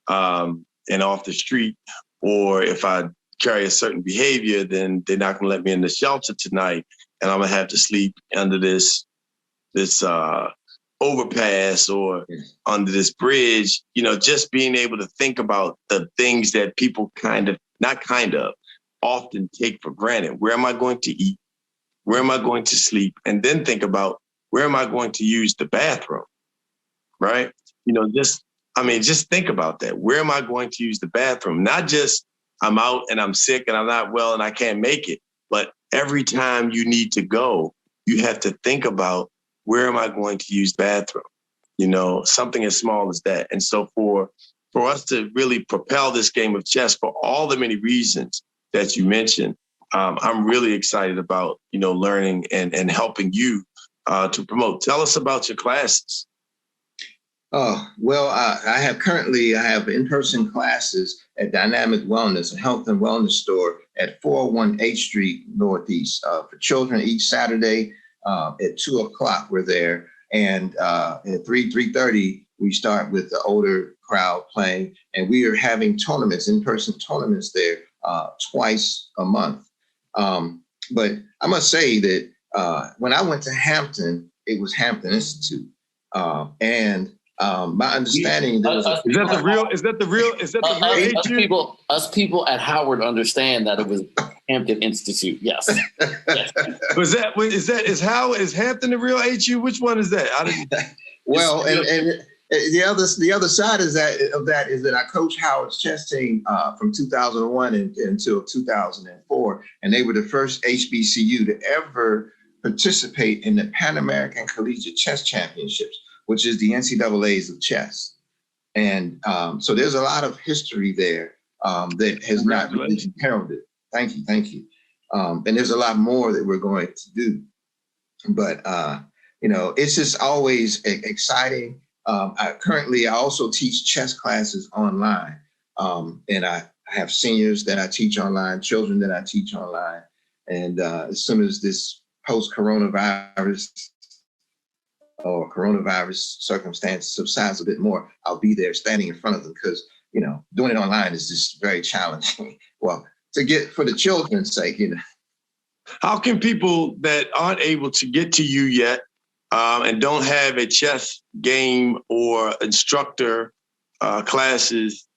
and off the street. Or if I carry a certain behavior, then they're not going to let me in the shelter tonight, and I'm going to have to sleep under this overpass or under this bridge. Just being able to think about the things that people often take for granted. Where am I going to eat? Where am I going to sleep? And then think about, where am I going to use the bathroom? Right? Just think about that. Where am I going to use the bathroom? Not just I'm out and I'm sick and I'm not well and I can't make it, but every time you need to go, you have to think about, where am I going to use bathroom? Something as small as that. And so for us to really propel this game of chess for all the many reasons that you mentioned, I'm really excited about, learning and helping you to promote. Tell us about your classes. Oh, well, I have in-person classes at Dynamic Wellness, a health and wellness store at 401 H Street Northeast for children each Saturday at 2:00. We're there. And at 3:30, we start with the older crowd playing. And we are having tournaments, in-person tournaments there twice a month. But I must say that when I went to Hampton, it was Hampton Institute. My understanding is that the real us people at Howard understand that it was Hampton Institute. Yes. Yes. Is Hampton the real HU? Which one is that? Well, and the other side of that is that I coached Howard's chess team from 2001 until 2004, and they were the first HBCU to ever participate in the Pan American Collegiate Chess Championships, which is the NCAAs of chess. And so there's a lot of history there that has not been heralded. Thank you. And there's a lot more that we're going to do. But, it's just always exciting. I also teach chess classes online. And I have seniors that I teach online, children that I teach online. And as soon as this post-coronavirus or coronavirus circumstance subsides a bit more, I'll be there standing in front of them because, doing it online is just very challenging. Well, for the children's sake, How can people that aren't able to get to you yet and don't have a chess game or instructor classes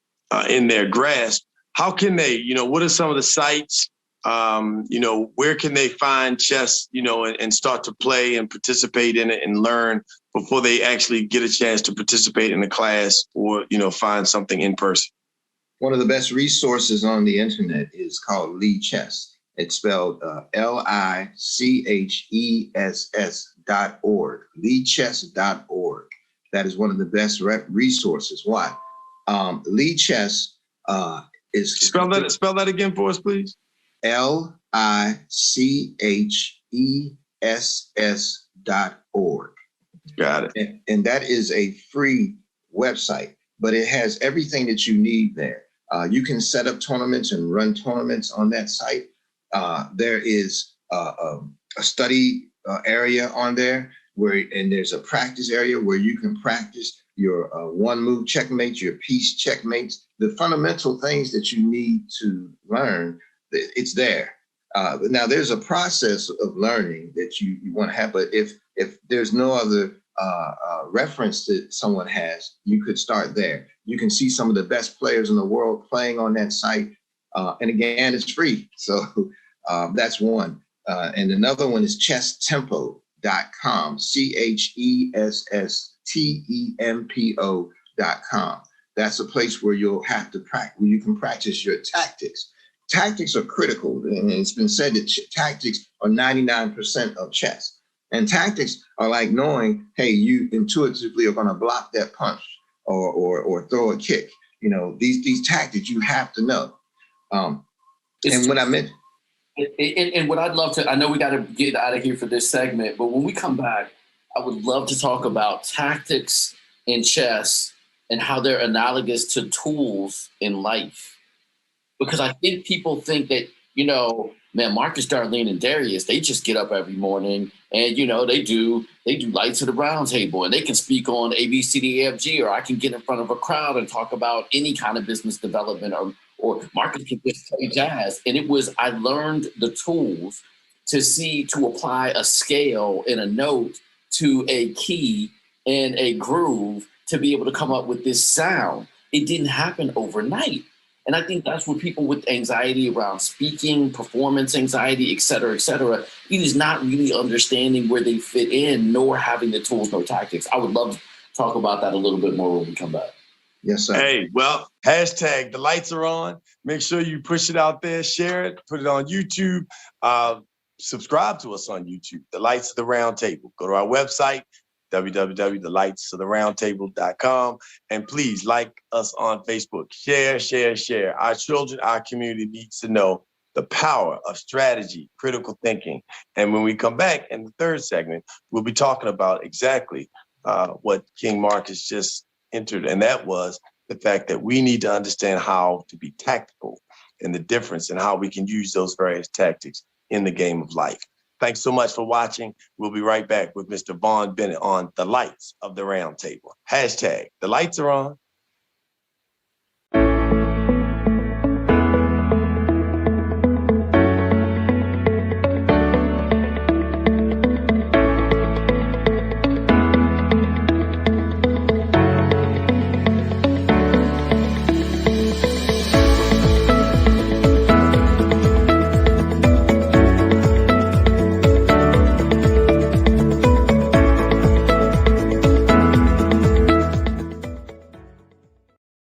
in their grasp, how can they, what are some of the sites, where can they find chess, and start to play and participate in it and learn before they actually get a chance to participate in the class or, find something in person? One of the best resources on the internet is called Lichess. It's spelled LICHESS.org, lichess.org. That is one of the best resources. Why? Lichess is... Spell that again for us, please. LICHESS.org. Got it. And that is a free website, but it has everything that you need there. You can set up tournaments and run tournaments on that site. There is a study area on there and there's a practice area where you can practice your one move checkmates, your piece checkmates, the fundamental things that you need to learn. It's there. But now there's a process of learning that you want to have, but if there's no other reference that someone has, you could start there. You can see some of the best players in the world playing on that site. And again, it's free. So that's one. And another one is chesstempo.com, CHESSTEMPO.com. That's a place where you'll have to practice, where you can practice your tactics. Tactics are critical, and it's been said that tactics are 99% of chess. And tactics are like knowing, hey, you intuitively are going to block that punch or throw a kick. These tactics you have to know. And what I meant. And what I'd love to, I know we got to get out of here for this segment, but when we come back, I would love to talk about tactics in chess and how they're analogous to tools in life. Because I think people think that, man, Marcus, Darlene, and Darius, they just get up every morning and, they do lights of the round table and they can speak on A, B, C, D, E, F, G, or I can get in front of a crowd and talk about any kind of business development or Marcus can just play jazz. And I learned the tools to apply a scale and a note to a key and a groove to be able to come up with this sound. It didn't happen overnight. And I think that's where people with anxiety around speaking, performance anxiety, et cetera, it is not really understanding where they fit in, nor having the tools, nor tactics. I would love to talk about that a little bit more when we come back. Yes, sir. Hey, well, hashtag the lights are on. Make sure you push it out there, share it, put it on YouTube. Subscribe to us on YouTube, The Lights of the Round Table. Go to our website, www.thelightsoftheroundtable.com. And please like us on Facebook. Share. Our children, our community needs to know the power of strategy, critical thinking. And when we come back in the third segment, we'll be talking about exactly what King Marcus just entered. And that was the fact that we need to understand how to be tactical and the difference and how we can use those various tactics in the game of life. Thanks so much for watching. We'll be right back with Mr. Vaughn Bennett on The Lights of the Round Table. Hashtag the lights are on.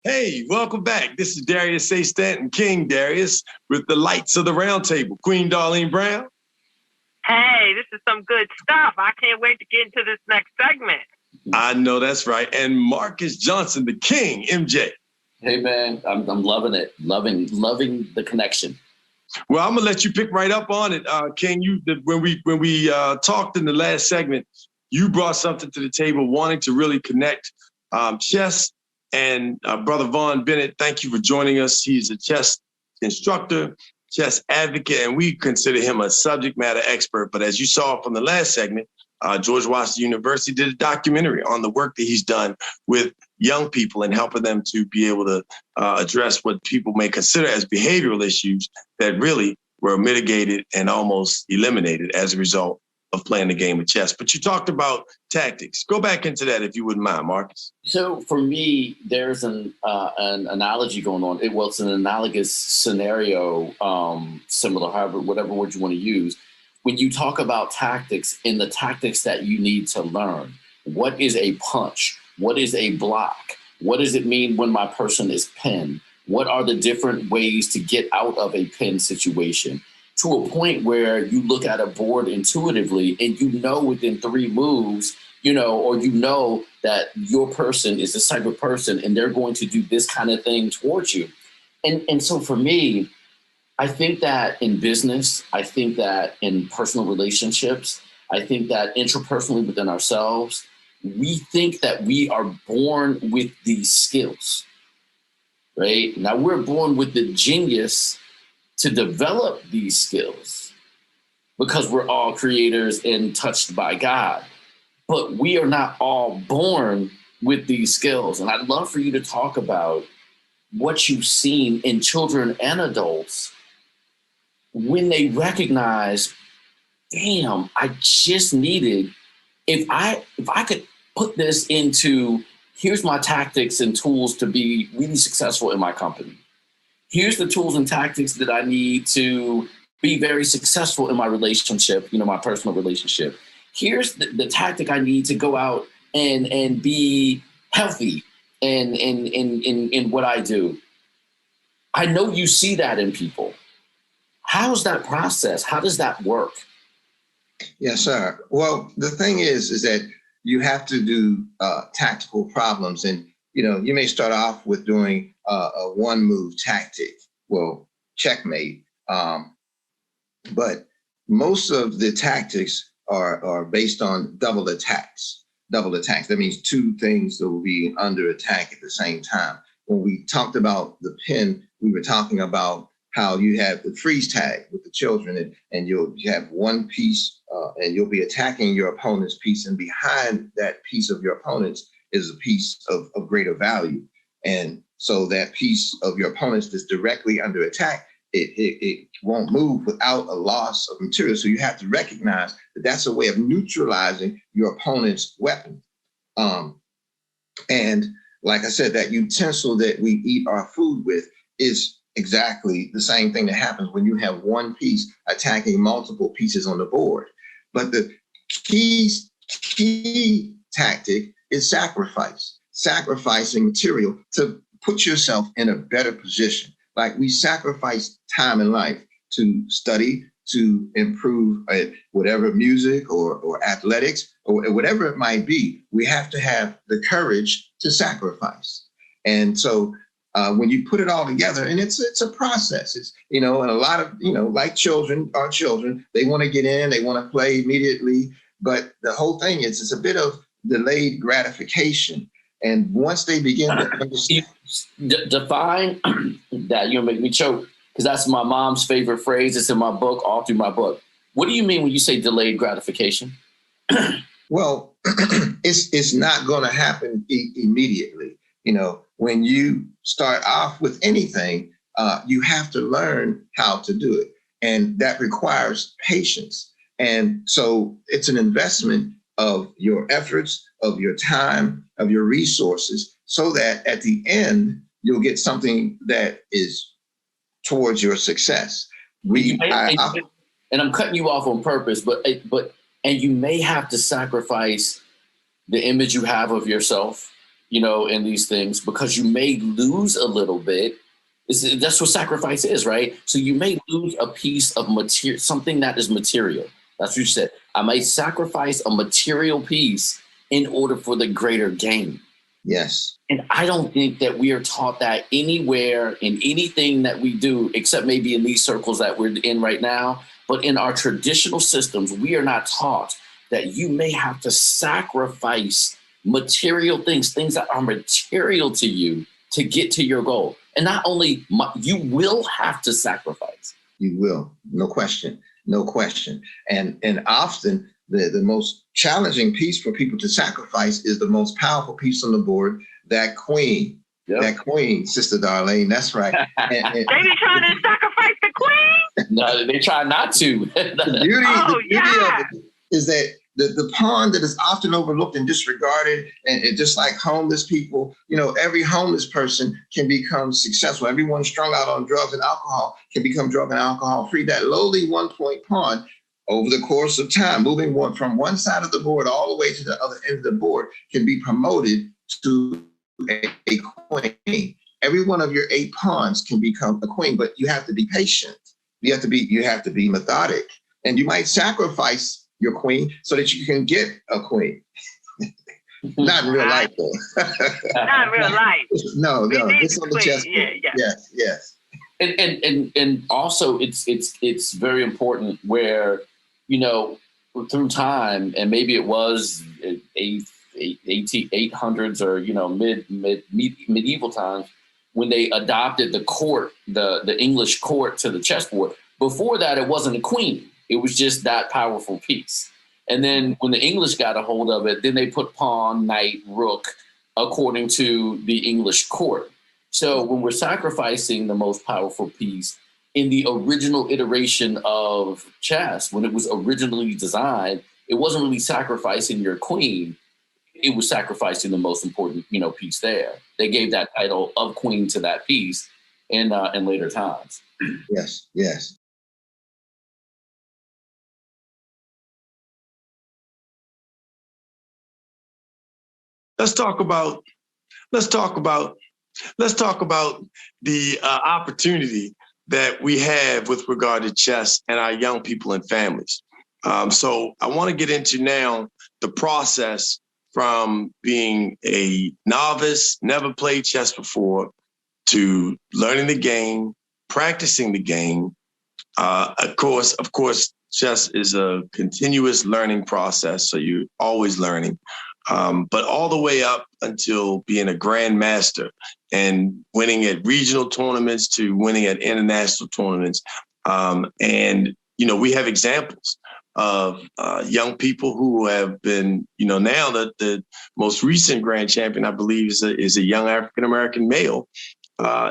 Hey, welcome back. This is Darius A. Stanton, King Darius, with the Lights of the Round Table. Queen Darlene Brown. Hey, this is some good stuff. I can't wait to get into this next segment. I know that's right. And Marcus Johnson, the King, MJ. Hey, man, I'm loving it. Loving the connection. Well, I'm gonna let you pick right up on it, King. When we talked in the last segment, you brought something to the table, wanting to really connect chess. And Brother Vaughn Bennett, thank you for joining us. He's a chess instructor, chess advocate, and we consider him a subject matter expert. But as you saw from the last segment, George Washington University did a documentary on the work that he's done with young people and helping them to be able to address what people may consider as behavioral issues that really were mitigated and almost eliminated as a result of playing the game of chess. But you talked about tactics. Go back into that if you wouldn't mind, Marcus. So for me, there's an analogy going on. It's an analogous scenario, similar, however, whatever word you want to use. When you talk about tactics and the tactics that you need to learn, what is a punch? What is a block? What does it mean when my person is pinned? What are the different ways to get out of a pin situation? To a point where you look at a board intuitively and you know within 3 moves, or that your person is this type of person and they're going to do this kind of thing towards you. And so for me, I think that in business, I think that in personal relationships, I think that intrapersonally within ourselves, we think that we are born with these skills, right? Now we're born with the genius to develop these skills because we're all creators and touched by God. But we are not all born with these skills. And I'd love for you to talk about what you've seen in children and adults when they recognize, damn, I just needed, if I could put this into, here's my tactics and tools to be really successful in my company. Here's the tools and tactics that I need to be very successful in my relationship, my personal relationship. Here's the tactic I need to go out and be healthy in what I do. I know you see that in people. How's that process? How does that work? Yes, sir. Well, the thing is that you have to do tactical problems, and you may start off with doing a 1-move tactic. Well, checkmate. But most of the tactics are based on double attacks. Double attacks. That means 2 things that will be under attack at the same time. When we talked about the pin, we were talking about how you have the freeze tag with the children, and you have 1 piece, and you'll be attacking your opponent's piece, and behind that piece of your opponent's is a piece of greater value. And so that piece of your opponent's that's directly under attack, it won't move without a loss of material. So you have to recognize that that's a way of neutralizing your opponent's weapon. And like I said, that utensil that we eat our food with is exactly the same thing that happens when you have 1 piece attacking multiple pieces on the board. But the key tactic is sacrifice, sacrificing material to put yourself in a better position. Like we sacrifice time in life to study, to improve whatever music or athletics or whatever it might be. We have to have the courage to sacrifice. And so when you put it all together, and it's a process, it's, and a lot of, like our children, they want to get in, they want to play immediately. But the whole thing is, it's a bit of delayed gratification. And once they begin to understand. Define that, you'll make me choke, because that's my mom's favorite phrase. It's in my book, all through my book. What do you mean when you say delayed gratification? Well, it's not going to happen immediately. When you start off with anything, you have to learn how to do it. And that requires patience. And so it's an investment of your efforts, of your time, of your resources, so that at the end, you'll get something that is towards your success. And I'm cutting you off on purpose, but you may have to sacrifice the image you have of yourself, in these things, because you may lose a little bit. That's what sacrifice is, right? So you may lose a piece of material, something that is material. That's what you said. I may sacrifice a material piece in order for the greater gain. Yes. And I don't think that we are taught that anywhere in anything that we do, except maybe in these circles that we're in right now. But in our traditional systems, we are not taught that you may have to sacrifice material things that are material to you to get to your goal. And not only you will have to sacrifice. You will, no question. No question. And often the most challenging piece for people to sacrifice is the most powerful piece on the board, that queen. Yep. That queen, Sister Darlene, that's right. They be trying to sacrifice the queen? No, they try not to. The beauty of it is that the pawn that is often overlooked and disregarded, and just like homeless people, every homeless person can become successful. Everyone strung out on drugs and alcohol can become drug and alcohol free. That lowly 1-point pawn, over the course of time, moving from one side of the board all the way to the other end of the board, can be promoted to a queen. Every one of your 8 pawns can become a queen, but you have to be patient. You have to be methodic, and you might sacrifice your queen so that you can get a queen. Not in real life, though. Not in real life. No. It's on the chessboard. Yes. And also it's very important where, through time, and maybe it was 800s or medieval times, when they adopted the court, the English court to the chessboard. Before that, it wasn't a queen. It was just that powerful piece. And then when the English got a hold of it, then they put pawn, knight, rook, according to the English court. So when we're sacrificing the most powerful piece in the original iteration of chess, when it was originally designed, it wasn't really sacrificing your queen. It was sacrificing the most important, piece there. They gave that title of queen to that piece in later times. Yes. Let's talk about the opportunity that we have with regard to chess and our young people and families. So I want to get into now the process from being a novice, never played chess before, to learning the game, practicing the game. Of course, chess is a continuous learning process, so you're always learning. But all the way up until being a grandmaster and winning at regional tournaments to winning at international tournaments. And we have examples of young people who have been, now that the most recent grand champion, I believe, is a young African-American male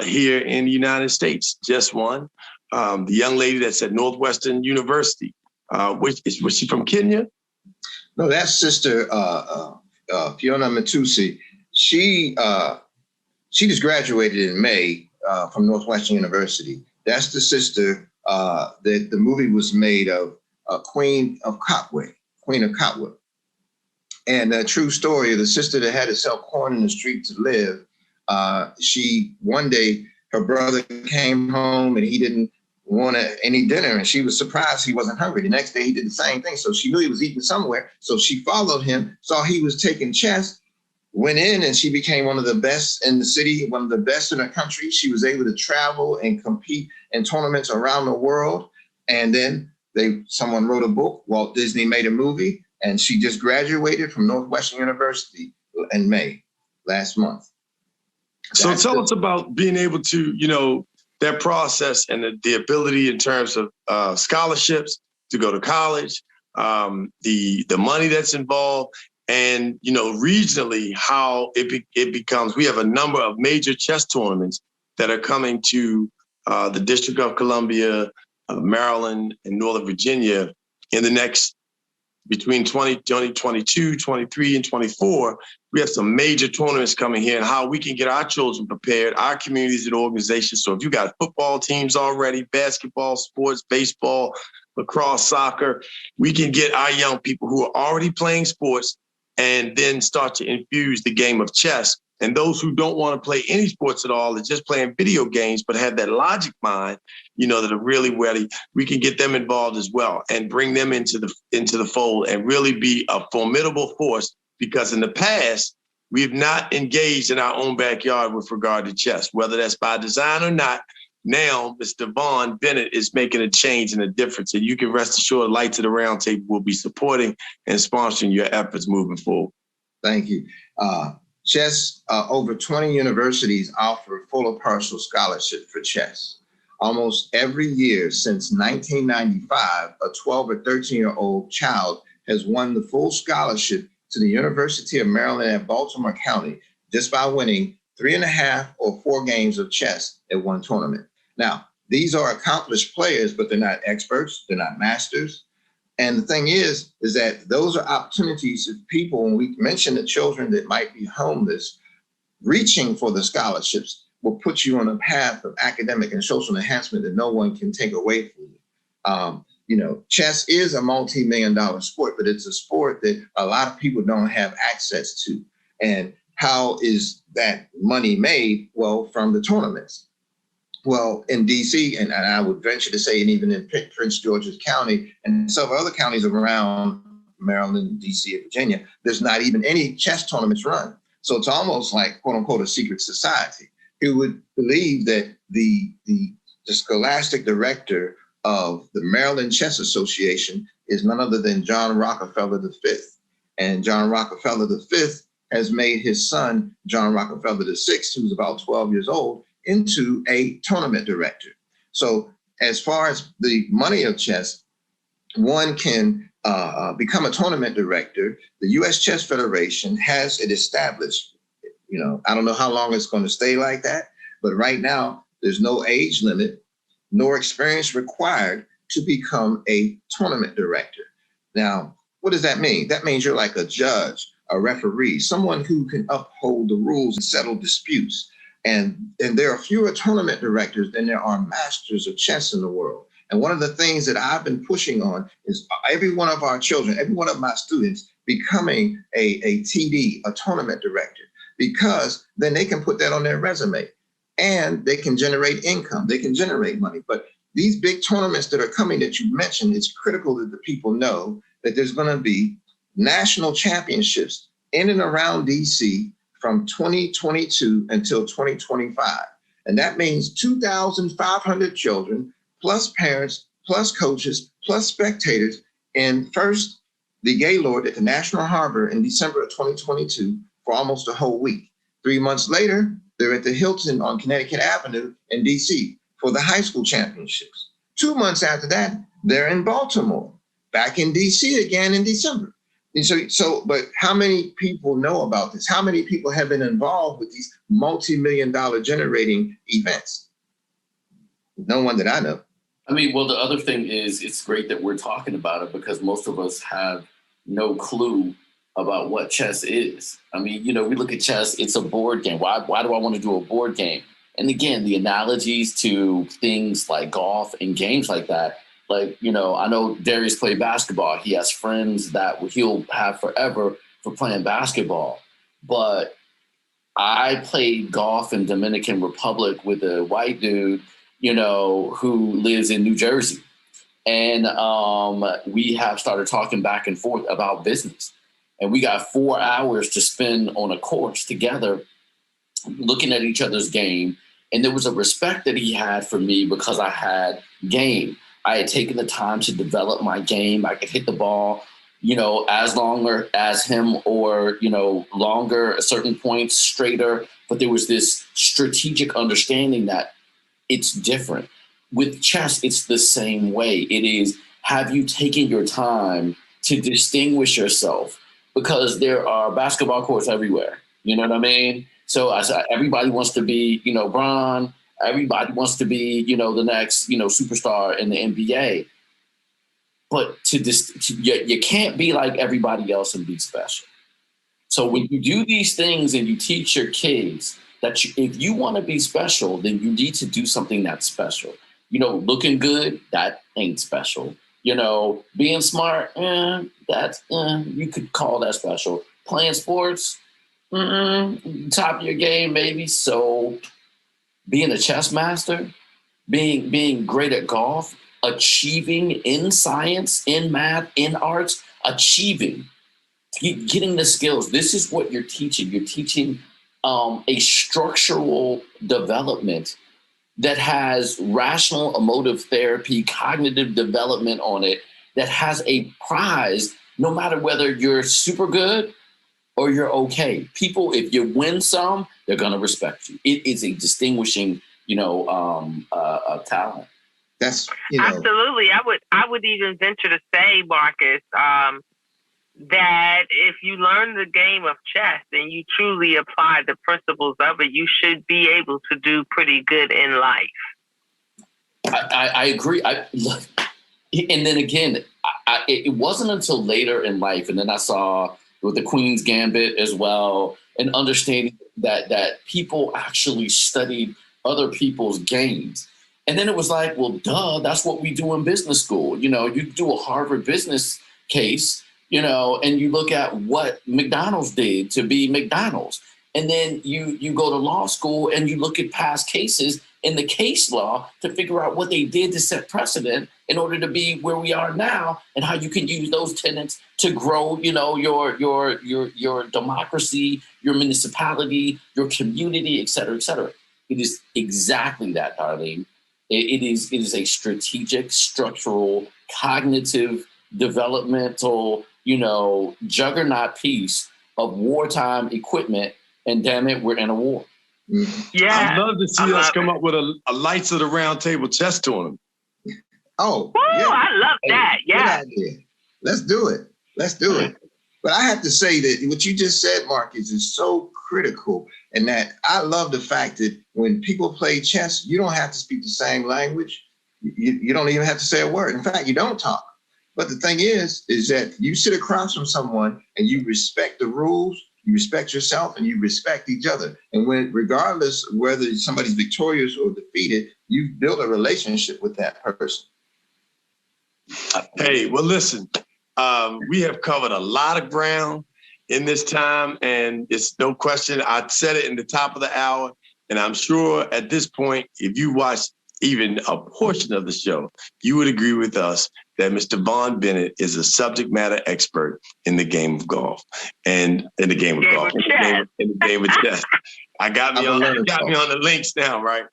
here in the United States, just won. The young lady that's at Northwestern University, was she from Kenya? No, that's Sister Fiona Matusi. She just graduated in May from Northwestern University. That's the sister that the movie was made of, Queen of Cotwood. And a true story of the sister that had to sell corn in the street to live. One day, her brother came home and he didn't want any dinner, and she was surprised he wasn't hungry. The next day he did the same thing, so she knew he was eating somewhere. So she followed him, saw he was taking chess, went in, and she became one of the best in the city, one of the best in the country. She was able to travel and compete in tournaments around the world. And then someone wrote a book, Walt Disney made a movie, and she just graduated from Northwestern University in May last month. So tell us about being able to, that process and the ability in terms of scholarships to go to college, the money that's involved, and regionally how it becomes. We have a number of major chess tournaments that are coming to the District of Columbia, Maryland, and Northern Virginia in the next between 2022, 23, and 24. We have some major tournaments coming here, and how we can get our children prepared, our communities and organizations. So if you got football teams already, basketball, sports, baseball, lacrosse, soccer, we can get our young people who are already playing sports and then start to infuse the game of chess. And those who don't want to play any sports at all, are just playing video games, but have that logic mind, that are really ready, we can get them involved as well and bring them into the fold and really be a formidable force. Because in the past, we have not engaged in our own backyard with regard to chess, whether that's by design or not. Now, Mr. Vaughn Bennett is making a change and a difference. And you can rest assured Lights at the Round Table will be supporting and sponsoring your efforts moving forward. Thank you. Chess, over 20 universities offer full or partial scholarship for chess. Almost every year since 1995, a 12 or 13-year-old child has won the full scholarship to the University of Maryland at Baltimore County just by winning 3.5 or 4 games of chess at one tournament. Now, these are accomplished players, but they're not experts, they're not masters. And the thing is that those are opportunities that people, when we mention the children that might be homeless, reaching for the scholarships will put you on a path of academic and social enhancement that no one can take away from you. Chess is a multi-million-dollar sport, but it's a sport that a lot of people don't have access to. And how is that money made? Well, from the tournaments. Well, in DC, and I would venture to say, and even in Prince George's County and several other counties around Maryland, DC, and Virginia, there's not even any chess tournaments run. So it's almost like, quote unquote, a secret society. Who would believe that the scholastic director of the Maryland Chess Association is none other than John Rockefeller V. And John Rockefeller V has made his son, John Rockefeller VI, who's about 12 years old, into a tournament director. So as far as the money of chess, one can become a tournament director. The U.S. Chess Federation has it established. I don't know how long it's going to stay like that, but right now there's no age limit nor experience required to become a tournament director. Now, what does that mean? That means you're like a judge, a referee, someone who can uphold the rules and settle disputes. And there are fewer tournament directors than there are masters of chess in the world. And one of the things that I've been pushing on is every one of our children, every one of my students becoming a TD, a tournament director, because then they can put that on their resume and they can generate income, they can generate money. But these big tournaments that are coming that you mentioned, it's critical that the people know that there's going to be national championships in and around DC from 2022 until 2025. And that means 2,500 children, plus parents, plus coaches, plus spectators, in first the Gaylord at the National Harbor in December of 2022 for almost a whole week. 3 months later, they're at the Hilton on Connecticut Avenue in DC for the high school championships. 2 months after that, they're in Baltimore, back in DC again in December. And but how many people know about this? How many people have been involved with these multi-million-dollar generating events? No one that I know. I mean, well, the other thing is it's great that we're talking about it because most of us have no clue about what chess is. I mean, we look at chess, it's a board game. Why do I want to do a board game? And again, the analogies to things like golf and games like that, I know Darius played basketball. He has friends that he'll have forever for playing basketball. But I played golf in Dominican Republic with a white dude, who lives in New Jersey. And we have started talking back and forth about business. And we got 4 hours to spend on a course together, looking at each other's game. And there was a respect that he had for me because I had game. I had taken the time to develop my game. I could hit the ball, as longer as him or, longer at certain points, straighter. But there was this strategic understanding that it's different. With chess, it's the same way. It is, have you taken your time to distinguish yourself? Because there are basketball courts everywhere. You know what I mean? So everybody wants to be, Bron. Everybody wants to be, the next, superstar in the NBA. But you can't be like everybody else and be special. So when you do these things and you teach your kids that if you want to be special, then you need to do something that's special. Looking good, that ain't special. Being smart, you could call that special. Playing sports, top of your game, maybe. So being a chess master, being great at golf, achieving in science, in math, in arts, getting the skills. This is what you're teaching. You're teaching a structural development that has rational emotive therapy, cognitive development on it, that has a prize, no matter whether you're super good or you're okay. People, if you win some, they're going to respect you. It is a distinguishing, talent. That's, Absolutely. I would even venture to say, Marcus, that if you learn the game of chess and you truly apply the principles of it, you should be able to do pretty good in life. I agree. And then again, it wasn't until later in life, and then I saw with the Queen's Gambit as well, and understanding that people actually studied other people's games. And then it was like, well, duh, that's what we do in business school. You know, you do a Harvard business case, you know, and you look at what McDonald's did to be McDonald's. And then you go to law school and you look at past cases in the case law to figure out what they did to set precedent in order to be where we are now, and how you can use those tenets to grow, you know, your democracy, your municipality, your community, et cetera, et cetera. It is exactly that, Darlene. It is a strategic, structural, cognitive, developmental, you know, juggernaut piece of wartime equipment. And damn it, we're in a war. Yeah, I'd love to see us come up with a Lights of the Round Table chess tournament. Oh, woo, yeah. I love that. Yeah, Good idea. Let's do it. Let's do it. But I have to say that what you just said, Marcus, is so critical. And that I love the fact that when people play chess, you don't have to speak the same language. You don't even have to say a word. In fact, you don't talk. But the thing is that you sit across from someone and you respect the rules, you respect yourself, and you respect each other. And regardless of whether somebody's victorious or defeated, you've built a relationship with that person. Hey, well, listen, we have covered a lot of ground in this time, and it's no question. I said it in the top of the hour, and I'm sure at this point, if you watched even a portion of the show, you would agree with us that Mr. Vaughn Bennett is a subject matter expert in the game of golf, and in the game of chess. I got me on the links now, right?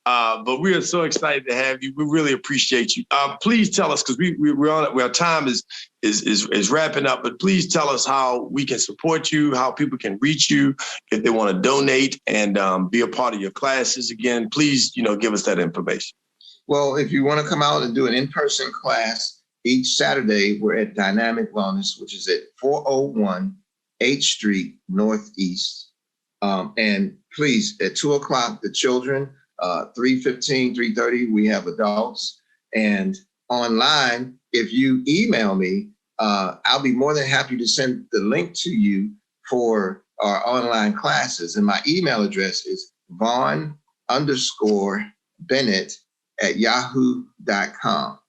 But we are so excited to have you. We really appreciate you. Please tell us, because we're on it. Our time is wrapping up. But please tell us how we can support you, how people can reach you if they want to donate and be a part of your classes. Again, please, give us that information. Well, if you want to come out and do an in-person class each Saturday, we're at Dynamic Wellness, which is at 401 8th Street Northeast. And please, at 2 o'clock, the children. 3:15, 3:30, we have adults. And online, if you email me, I'll be more than happy to send the link to you for our online classes. And my email address is Vaughn_Bennett@yahoo.com.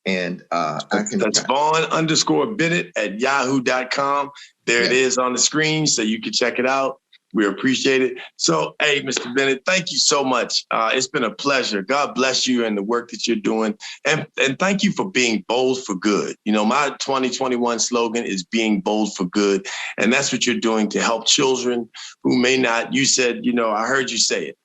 And that's Vaughn_Bennett@yahoo.com. There it is on the screen, so you can check it out. We appreciate it. So, hey, Mr. Bennett, thank you so much. It's been a pleasure. God bless you and the work that you're doing. And thank you for being bold for good. My 2021 slogan is being bold for good. And that's what you're doing to help children who may not, you said, I heard you say it,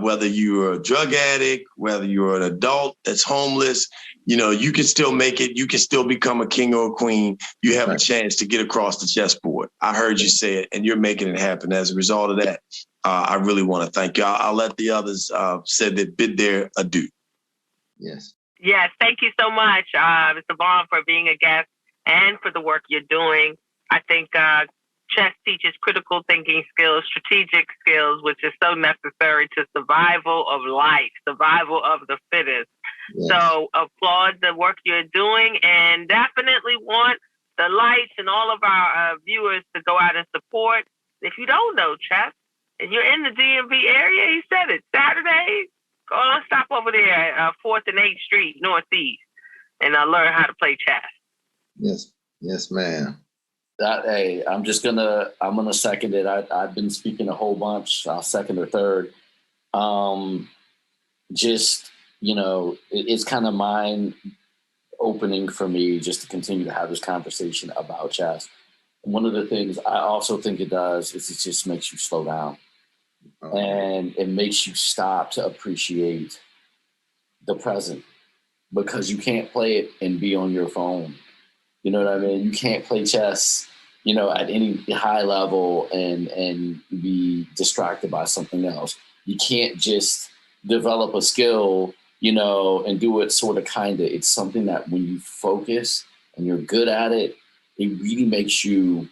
whether you're a drug addict, whether you're an adult that's homeless, you can still make it. You can still become a king or a queen. You have a chance to get across the chessboard. I heard you say it, and you're making it happen. As a result of that, I really want to thank you. I'll let the others say that bid their adieu. Yes. Yes. Thank you so much, Mr. Vaughn, for being a guest and for the work you're doing. I think chess teaches critical thinking skills, strategic skills, which is so necessary to survival of life, survival of the fittest. Yes. So applaud the work you're doing, and definitely want the Lights and all of our viewers to go out and support. If you don't know chess and you're in the DMV area, he said it, Saturday, go on, stop over there at 4th and 8th Street Northeast and learn how to play chess. Yes. Yes, ma'am. Hey, I'm gonna second it. I've been speaking a whole bunch. I'll second or third. It's kind of mind opening for me just to continue to have this conversation about chess. One of the things I also think it does is it just makes you slow down, and it makes you stop to appreciate the present, because you can't play it and be on your phone. You know what I mean? You can't play chess, at any high level and be distracted by something else. You can't just develop a skill, and do it sort of kind of. It's something that when you focus and you're good at it, it really makes you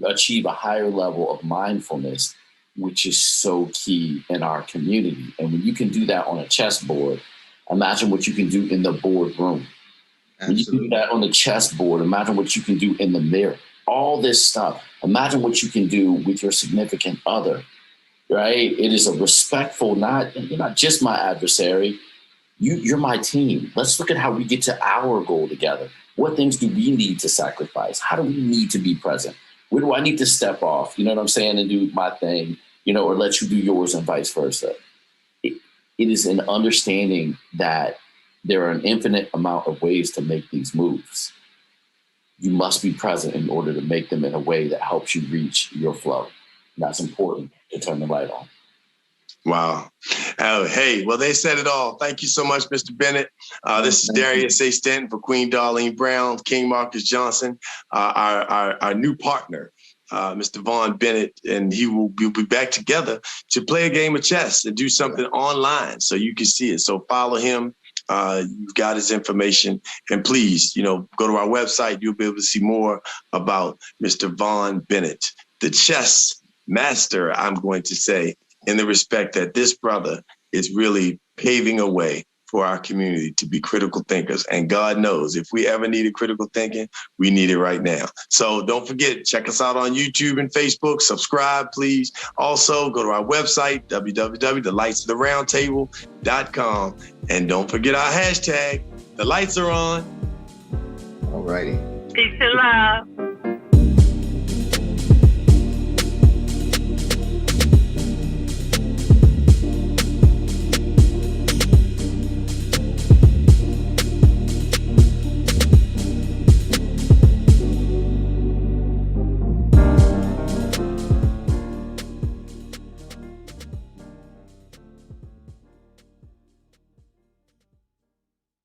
achieve a higher level of mindfulness, which is so key in our community. And when you can do that on a chessboard, imagine what you can do in the boardroom. When you can do that on the chessboard, imagine what you can do in the mirror. All this stuff. Imagine what you can do with your significant other, right? It is a respectful, you're not just my adversary. You're my team. Let's look at how we get to our goal together. What things do we need to sacrifice? How do we need to be present? Where do I need to step off? You know what I'm saying? And do my thing, or let you do yours and vice versa. It is an understanding that there are an infinite amount of ways to make these moves. You must be present in order to make them in a way that helps you reach your flow. And that's important to turn the light on. Wow. Hey, well, they said it all. Thank you so much, Mr. Bennett. This is Darius A. Stanton for Queen Darlene Brown, King Marcus Johnson, our new partner, Mr. Vaughn Bennett, and we'll be back together to play a game of chess and do something online so you can see it. So follow him. You've got his information. And please, go to our website. You'll be able to see more about Mr. Vaughn Bennett, the chess master, I'm going to say, in the respect that this brother is really paving a way for our community to be critical thinkers. And God knows if we ever needed critical thinking, we need it right now. So don't forget, check us out on YouTube and Facebook. Subscribe, please. Also, go to our website, www.thelightsoftheroundtable.com. And don't forget our hashtag, The Lights Are On. All righty. Peace and love.